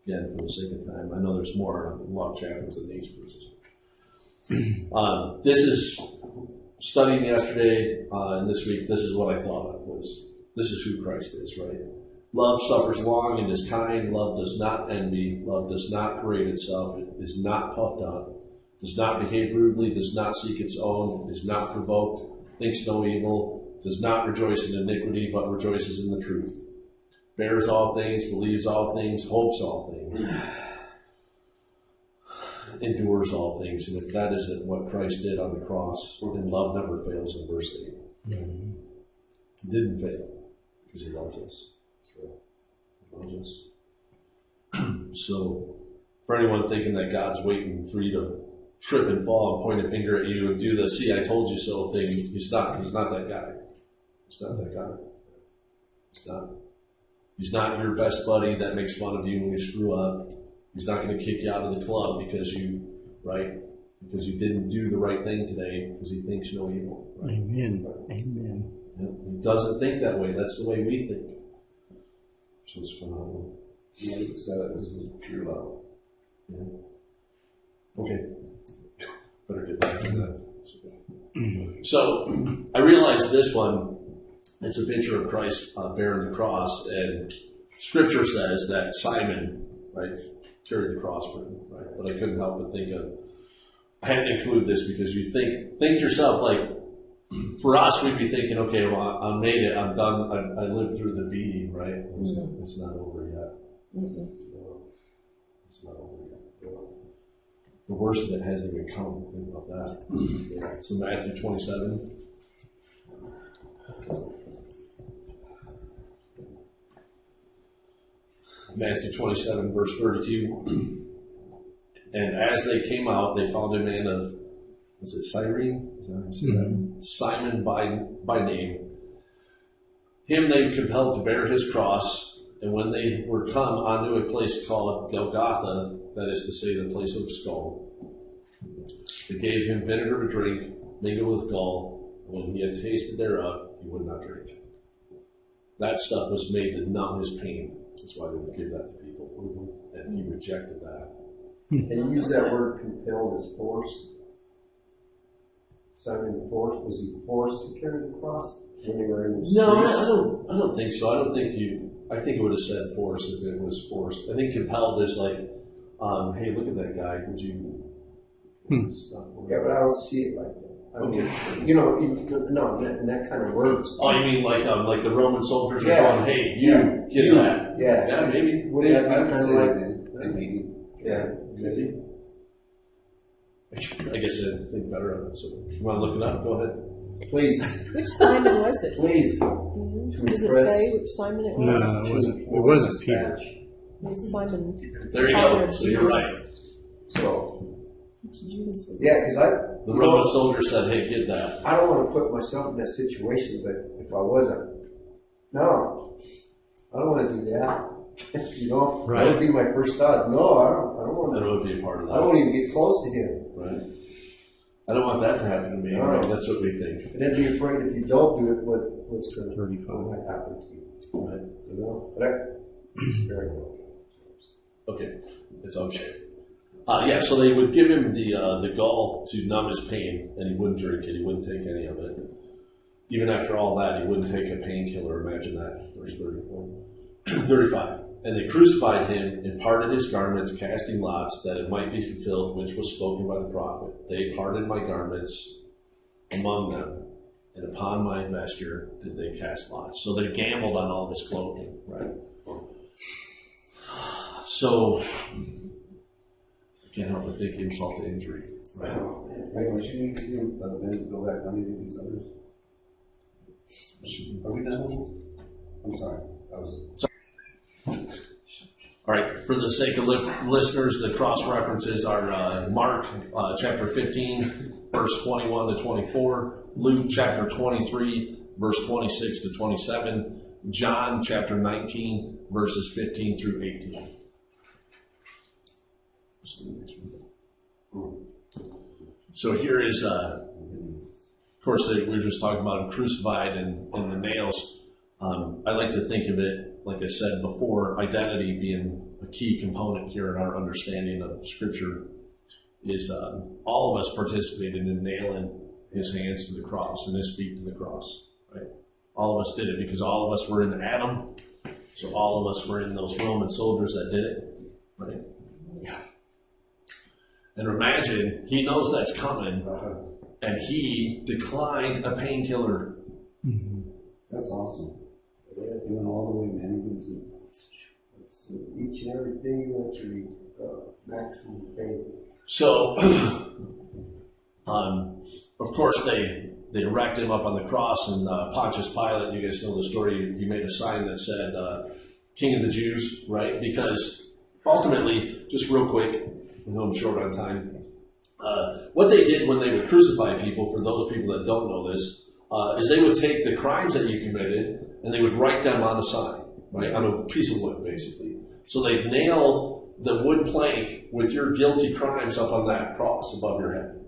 Again, for the sake of time, I know there's more love chapters than these verses. This is studying yesterday and this week. This is what I thought was. This is who Christ is, right? Love suffers long and is kind. Love does not envy. Love does not parade itself. It is not puffed up. Does not behave rudely. Does not seek its own. Is not provoked. Thinks no evil. Does not rejoice in iniquity, but rejoices in the truth. Bears all things. Believes all things. Hopes all things. Endures all things. And if that isn't what Christ did on the cross, then love never fails in verse 8. It didn't fail because he loves us. He loves us. So, for anyone thinking that God's waiting for you to trip and fall and point a finger at you and do the "see, I told you so" thing, he's not that guy. It's not that guy. It's not. He's not your best buddy that makes fun of you when you screw up. He's not going to kick you out of the club because you didn't do the right thing today because he thinks no evil. Right? Amen. Amen. He doesn't think that way. That's the way we think. So it's phenomenal. Yeah, he said it was pure love. Yeah. Okay. Better get back to that. So I realized this one, it's a picture of Christ bearing the cross, and Scripture says that Simon, right, carried the cross for him, right? But I couldn't help but think of, I had to include this because you think to yourself, like, for us, we'd be thinking, okay, well, I made it, I'm done, I lived through the beating, right? It's not over yet. It's not over yet. The worst of it hasn't even come. Think about that. So Matthew 27. Matthew 27, verse 32. And as they came out, they found a man of, is it Cyrene? Is that how you say that? Simon by name. Him they compelled to bear his cross, and when they were come unto a place called Golgotha, that is to say, the place of skull, they gave him vinegar to drink, mingled with gall. When he had tasted thereof, he would not drink. That stuff was made to numb his pain. That's why they would give that to people. And he rejected that. And you use that word compelled as forced. Simon forced, was he forced to carry the cross when they were in the streets? No, I don't think so. I think it would have said forced if it was forced. I think compelled is like, hey, look at that guy. Would you? Yeah, but I don't see it like that. I mean, in that kind of words. Oh, you mean like the Roman soldiers are Yeah. going, hey, get that. Yeah, Maybe. Would it be I would kind of say like that, maybe. Yeah. Maybe. I guess I didn't think better of it. So if you want to look it up, go ahead. Please, Which Simon was it? please. Does it say which Simon it was? No, it wasn't Peter. It was Simon. There you Father go. of So you're Judas. right. So, Judas was yeah, because The Roman soldier said, hey, get that. I don't want to put myself in that situation, but if I wasn't, no, I don't want to do that. That would be my first thought. No, I don't want That to. would be a part of that. I don't even get close to him. Right. I don't want that to happen to me. Right. That's what we think. And then be afraid if you don't do it, what's going to 35. happen to you. Right. But very well. Okay. It's okay. So they would give him the gall to numb his pain, and he wouldn't drink it. He wouldn't take any of it. Even after all that, he wouldn't take a painkiller. Imagine that. Verse 35. And they crucified him and parted his garments, casting lots, that it might be fulfilled, which was spoken by the prophet. They parted my garments among them, and upon my vesture did they cast lots. So they gambled on all this clothing, right? So, I can't help but think insult to injury, right? Wait, what you need to do, Ben, go back on any of these others? Are we done? I'm sorry. All right, for the sake of listeners, the cross references are Mark chapter 15, verse 21 to 24, Luke chapter 23, verse 26 to 27, John chapter 19, verses 15 through 18. So here is, of course, we were just talking about him crucified and the nails. I like to think of it, like I said before, identity being a key component here in our understanding of Scripture is all of us participated in nailing his hands to the cross and his feet to the cross, right? All of us did it because all of us were in Adam, so all of us were in those Roman soldiers that did it, right? Yeah. And imagine, he knows that's coming, and he declined a painkiller. That's awesome. Doing all the way, man. It's each and everything you went through, maximum pain. So, of course, they wrapped him up on the cross, and Pontius Pilate, you guys know the story, he made a sign that said, King of the Jews, right? Because ultimately, just real quick, I know I'm short on time, what they did when they would crucify people, for those people that don't know this, is they would take the crimes that you committed and they would write them on a sign, right, on a piece of wood, basically. So they'd nail the wood plank with your guilty crimes up on that cross above your head.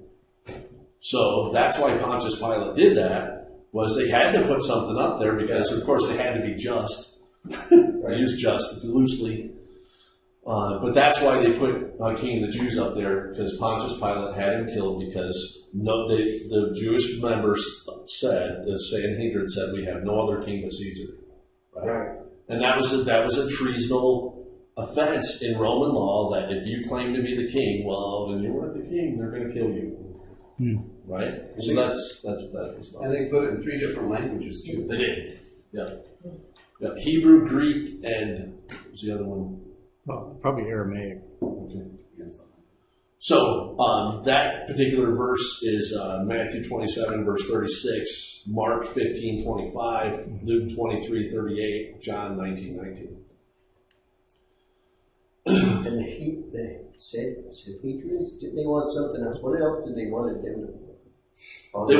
So that's why Pontius Pilate did that, was they had to put something up there because, of course, they had to be just. I use just loosely. But that's why they put King of the Jews up there, because Pontius Pilate had him killed because the Jewish members said, the Sanhedrin said, we have no other king but Caesar. Right? And that was a treasonal offense in Roman law, that if you claim to be the king, well, when you weren't the king, they're going to kill you. Right? So that's and they put it in 3 different languages too. They did. Yeah. Hebrew, Greek, and what was the other one? Well, probably Aramaic. Okay. So that particular verse is Matthew 27, verse 36, Mark 15, 25, Luke 23, 38, John 19, 19. And the Sanhedrin, didn't they want something else? What else did they want them to? They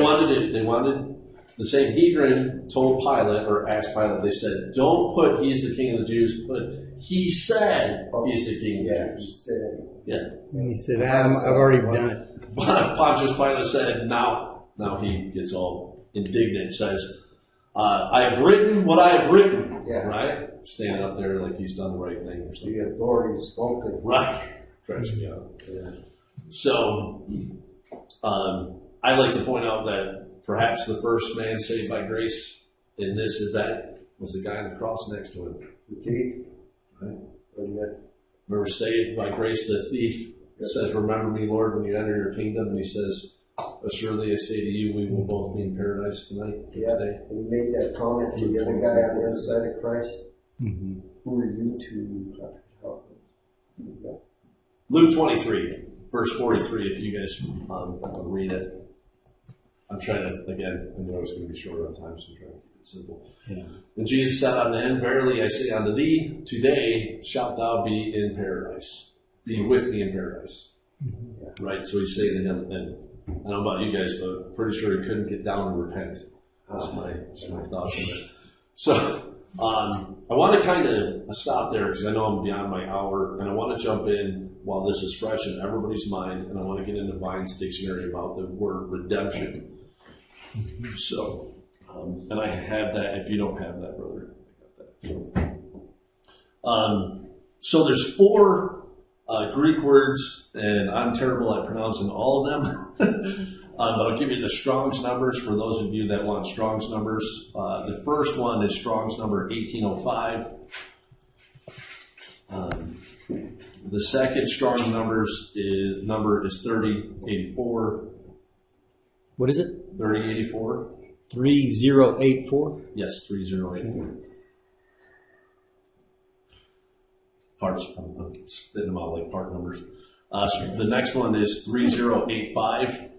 wanted the Sanhedrin told Pilate, or asked Pilate, they said, don't put he's the king of the Jews, but he said he's the king of the Jews. He said. Yeah. And he said, I've already done it. Pontius Pilate said, now he gets all indignant, says, I have written what I have written. Yeah. Right? Standing up there like he's done the right thing or something. The authority is spoken. Right. Cracks me up. Yeah. So, I like to point out that perhaps the first man saved by grace in this event was the guy on the cross next to him. The thief. Right? Yeah. Remember, saved by grace, the thief says, remember me, Lord, when you enter your kingdom. And he says, surely I say to you, we will both be in paradise tonight. Today. And he made that comment to the other guy on the other side of Christ. Mm-hmm. Who are you to help him? Luke 23, verse 43, if you guys want to read it. I'm trying to, again, I know it's going to be short on time, so I'm trying to keep it simple. Yeah. And Jesus said unto him, verily I say unto thee, today shalt thou be in paradise. Be with me in paradise. Mm-hmm. Right? So he's saying to him, and I don't know about you guys, but I'm pretty sure he couldn't get down and repent. That's my thoughts on it. So, I want to kind of stop there because I know I'm beyond my hour, and I want to jump in while this is fresh in everybody's mind, and I want to get into Vine's dictionary about the word redemption. So, and I have that. If you don't have that, brother, I got that. So there's 4 Greek words, and I'm terrible at pronouncing all of them. But I'll give you the Strong's numbers for those of you that want Strong's numbers. The first one is Strong's number 1805. The second Strong number is 3084. What is it? 3084. 3084? Yes, 3084. Parts, I'm spitting them out like part numbers. So the next one is 3085.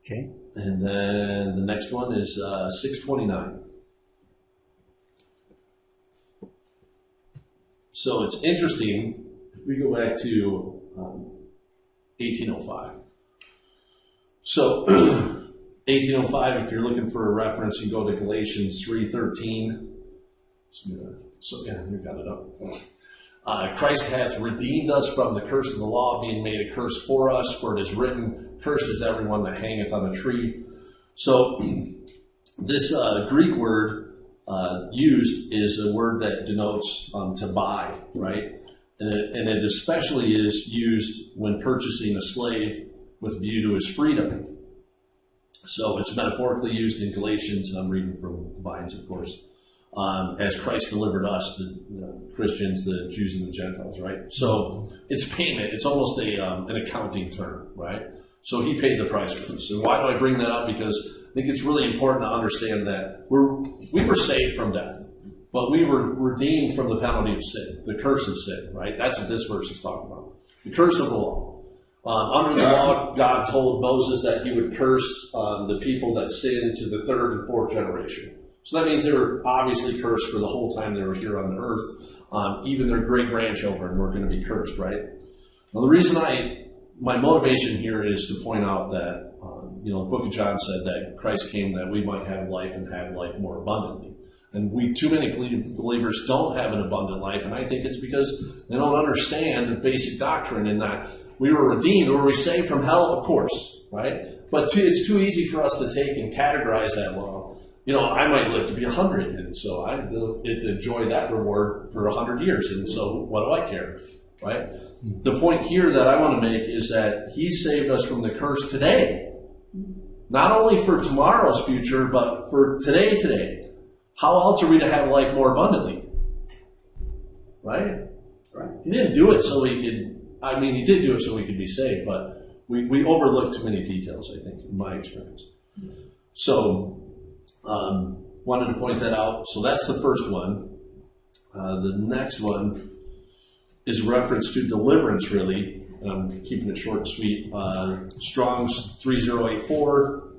Okay. And then the next one is 629. So it's interesting, if we go back to 1805. So 1805, if you're looking for a reference, you go to Galatians 3:13. So yeah, we got it up. Christ hath redeemed us from the curse of the law, being made a curse for us, for it is written, cursed is everyone that hangeth on a tree. So this Greek word used is a word that denotes to buy, right? And it especially is used when purchasing a slave with view to his freedom. So it's metaphorically used in Galatians, I'm reading from Vines, of course, as Christ delivered us, the Christians, the Jews, and the Gentiles, right? So it's payment. It's almost an accounting term, right? So he paid the price for this. And why do I bring that up? Because I think it's really important to understand that we were saved from death, but we were redeemed from the penalty of sin, the curse of sin, right? That's what this verse is talking about. The curse of the law. Under the law, God told Moses that he would curse the people that sinned to the 3rd and 4th generation. So that means they were obviously cursed for the whole time they were here on the earth. Even their great-grandchildren were going to be cursed, right? Now, the reason I my motivation here is to point out that, the book of John said that Christ came that we might have life and have life more abundantly. And too many believers don't have an abundant life, and I think it's because they don't understand the basic doctrine in that we were redeemed. Were we saved from hell? Of course, right? But it's too easy for us to take and categorize that. Well, I might live to be 100, and so I enjoy that reward for 100 years, and so what do I care, right? The point here that I want to make is that He saved us from the curse today. Not only for tomorrow's future, but for today. How else are we to have life more abundantly? Right? He didn't do it so He did do it so we could be saved, but we overlook too many details, I think, in my experience. So, wanted to point that out. So that's the first one. The next one is a reference to deliverance, really. And I'm keeping it short and sweet. Strong's 3084.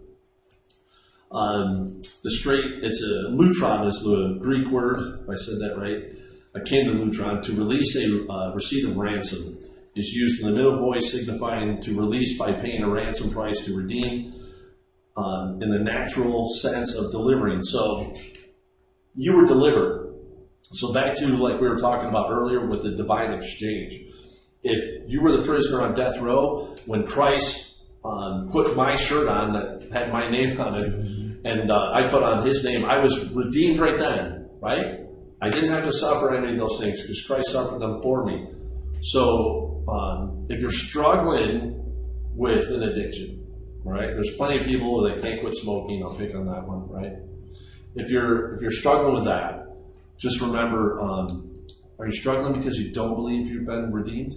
It's a lutron is the Greek word, if I said that right, akin to lutron, to release a receipt of ransom. Is used in the middle voice, signifying to release by paying a ransom price to redeem, in the natural sense of delivering. So you were delivered. So back to like we were talking about earlier with the divine exchange. If you were the prisoner on death row, when Christ put my shirt on that had my name on it, and I put on His name, I was redeemed right then, right? I didn't have to suffer any of those things because Christ suffered them for me. So if you're struggling with an addiction, right? There's plenty of people that can't quit smoking. I'll pick on that one, right? If you're struggling with that, just remember, are you struggling because you don't believe you've been redeemed?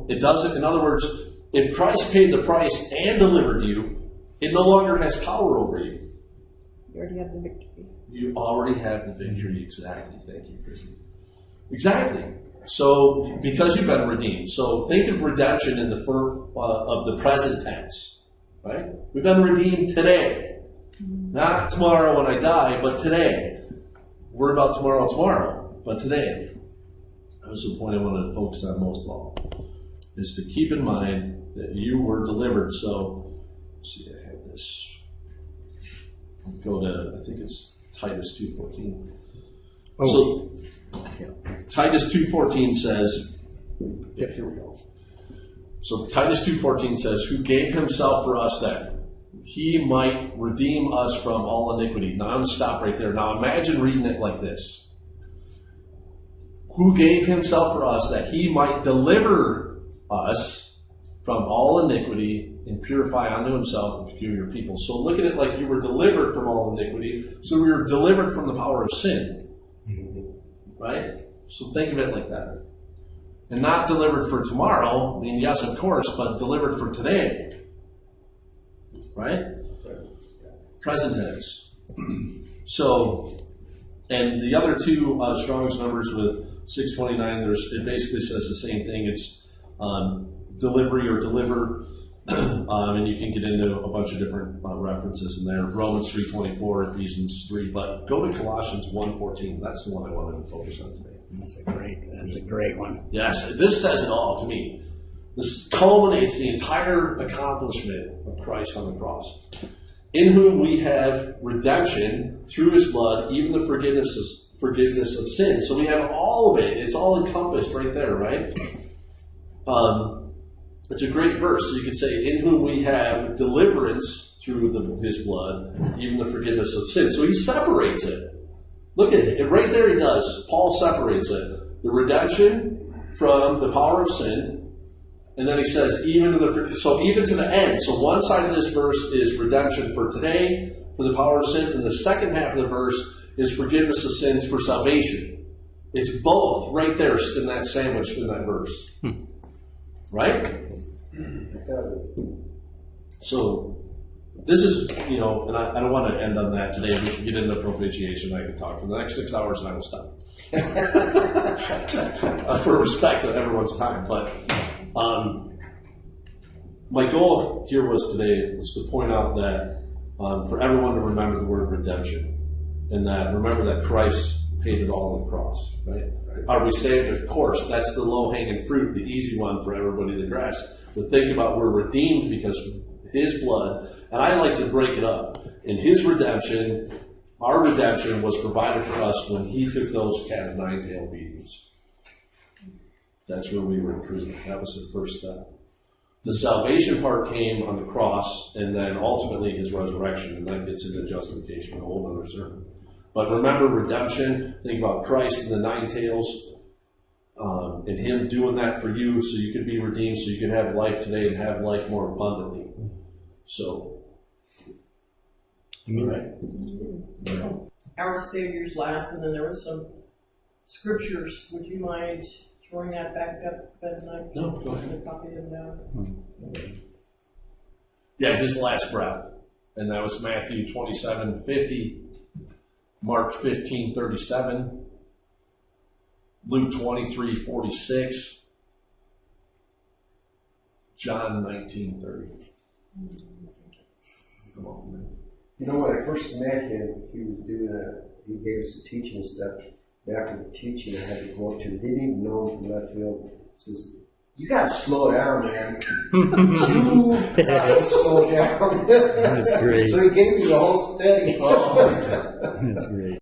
It doesn't. In other words, if Christ paid the price and delivered you, it no longer has power over you. You already have the victory. You already have the victory. Exactly. Thank you, Chrissy. Exactly. So, because you've been redeemed. So, think of redemption in the form of the present tense, right? We've been redeemed today. Not tomorrow when I die, but today. Worry about tomorrow, but today. That was the point I wanted to focus on most of all, is to keep in mind that you were delivered. So, let's see, I have this. I'll go to, I think it's Titus 2:14. So, Titus 2:14 says, here we go. So Titus 2:14 says, who gave Himself for us that He might redeem us from all iniquity. Now I'm going to stop right there. Now imagine reading it like this. Who gave Himself for us that He might deliver us from all iniquity and purify unto Himself a peculiar people. So look at it like you were delivered from all iniquity. So we were delivered from the power of sin. Right? So think of it like that. And not delivered for tomorrow. I mean, yes, of course, but delivered for today. Right? Present tense. So, and the other two Strong's numbers with 629, it basically says the same thing. It's delivery or deliver. And you can get into a bunch of different references in there. Romans 3:24, Ephesians 3. But go to Colossians 1:14. That's the one I wanted to focus on today. That's a great one. Yes, this says it all to me. This culminates the entire accomplishment of Christ on the cross. In whom we have redemption through His blood, even the forgiveness of sin. So we have all of it. It's all encompassed right there, right? It's a great verse. So you could say, in whom we have deliverance through His blood, even the forgiveness of sin. So He separates it. Look at it. Right there He does. Paul separates it. The redemption from the power of sin. And then he says, even to the end. So one side of this verse is redemption for today, for the power of sin. And the second half of the verse is forgiveness of sins for salvation. It's both right there in that sandwich in that verse. Right? So, this is, and I don't want to end on that today. We can get into propitiation. I can talk for the next 6 hours and I will stop. For respect of everyone's time. But my goal here today was to point out that for everyone to remember the word redemption. And that remember that Christ paid it all on the cross, right? Are we saved? Of course. That's the low-hanging fruit, the easy one for everybody to grasp. But think about we're redeemed because of his blood. And I like to break it up. In his redemption, our redemption was provided for us when he took those cat of nine-tailed beatings. That's when we were in prison. That was the first step. The salvation part came on the cross, and then ultimately his resurrection, and that gets into justification, a whole other sermon. But remember redemption, think about Christ and the nine tails, and him doing that for you so you could be redeemed, so you could have life today and have life more abundantly. So, right? Our Savior's last, and then there was some scriptures. Would you mind throwing that back up at night? No, go ahead. Copy them down. Yeah, his last breath. And that was Matthew 27:50, Mark 15:37, Luke 23:46, John 19:30. Come on, man. You know, when I first met him, he gave us some teaching and stuff. After the teaching, I had to go up to him. He didn't even know him from left field. He says, "You got to slow down, man. You got to slow down." That's great. So he gave me the whole study. That's great.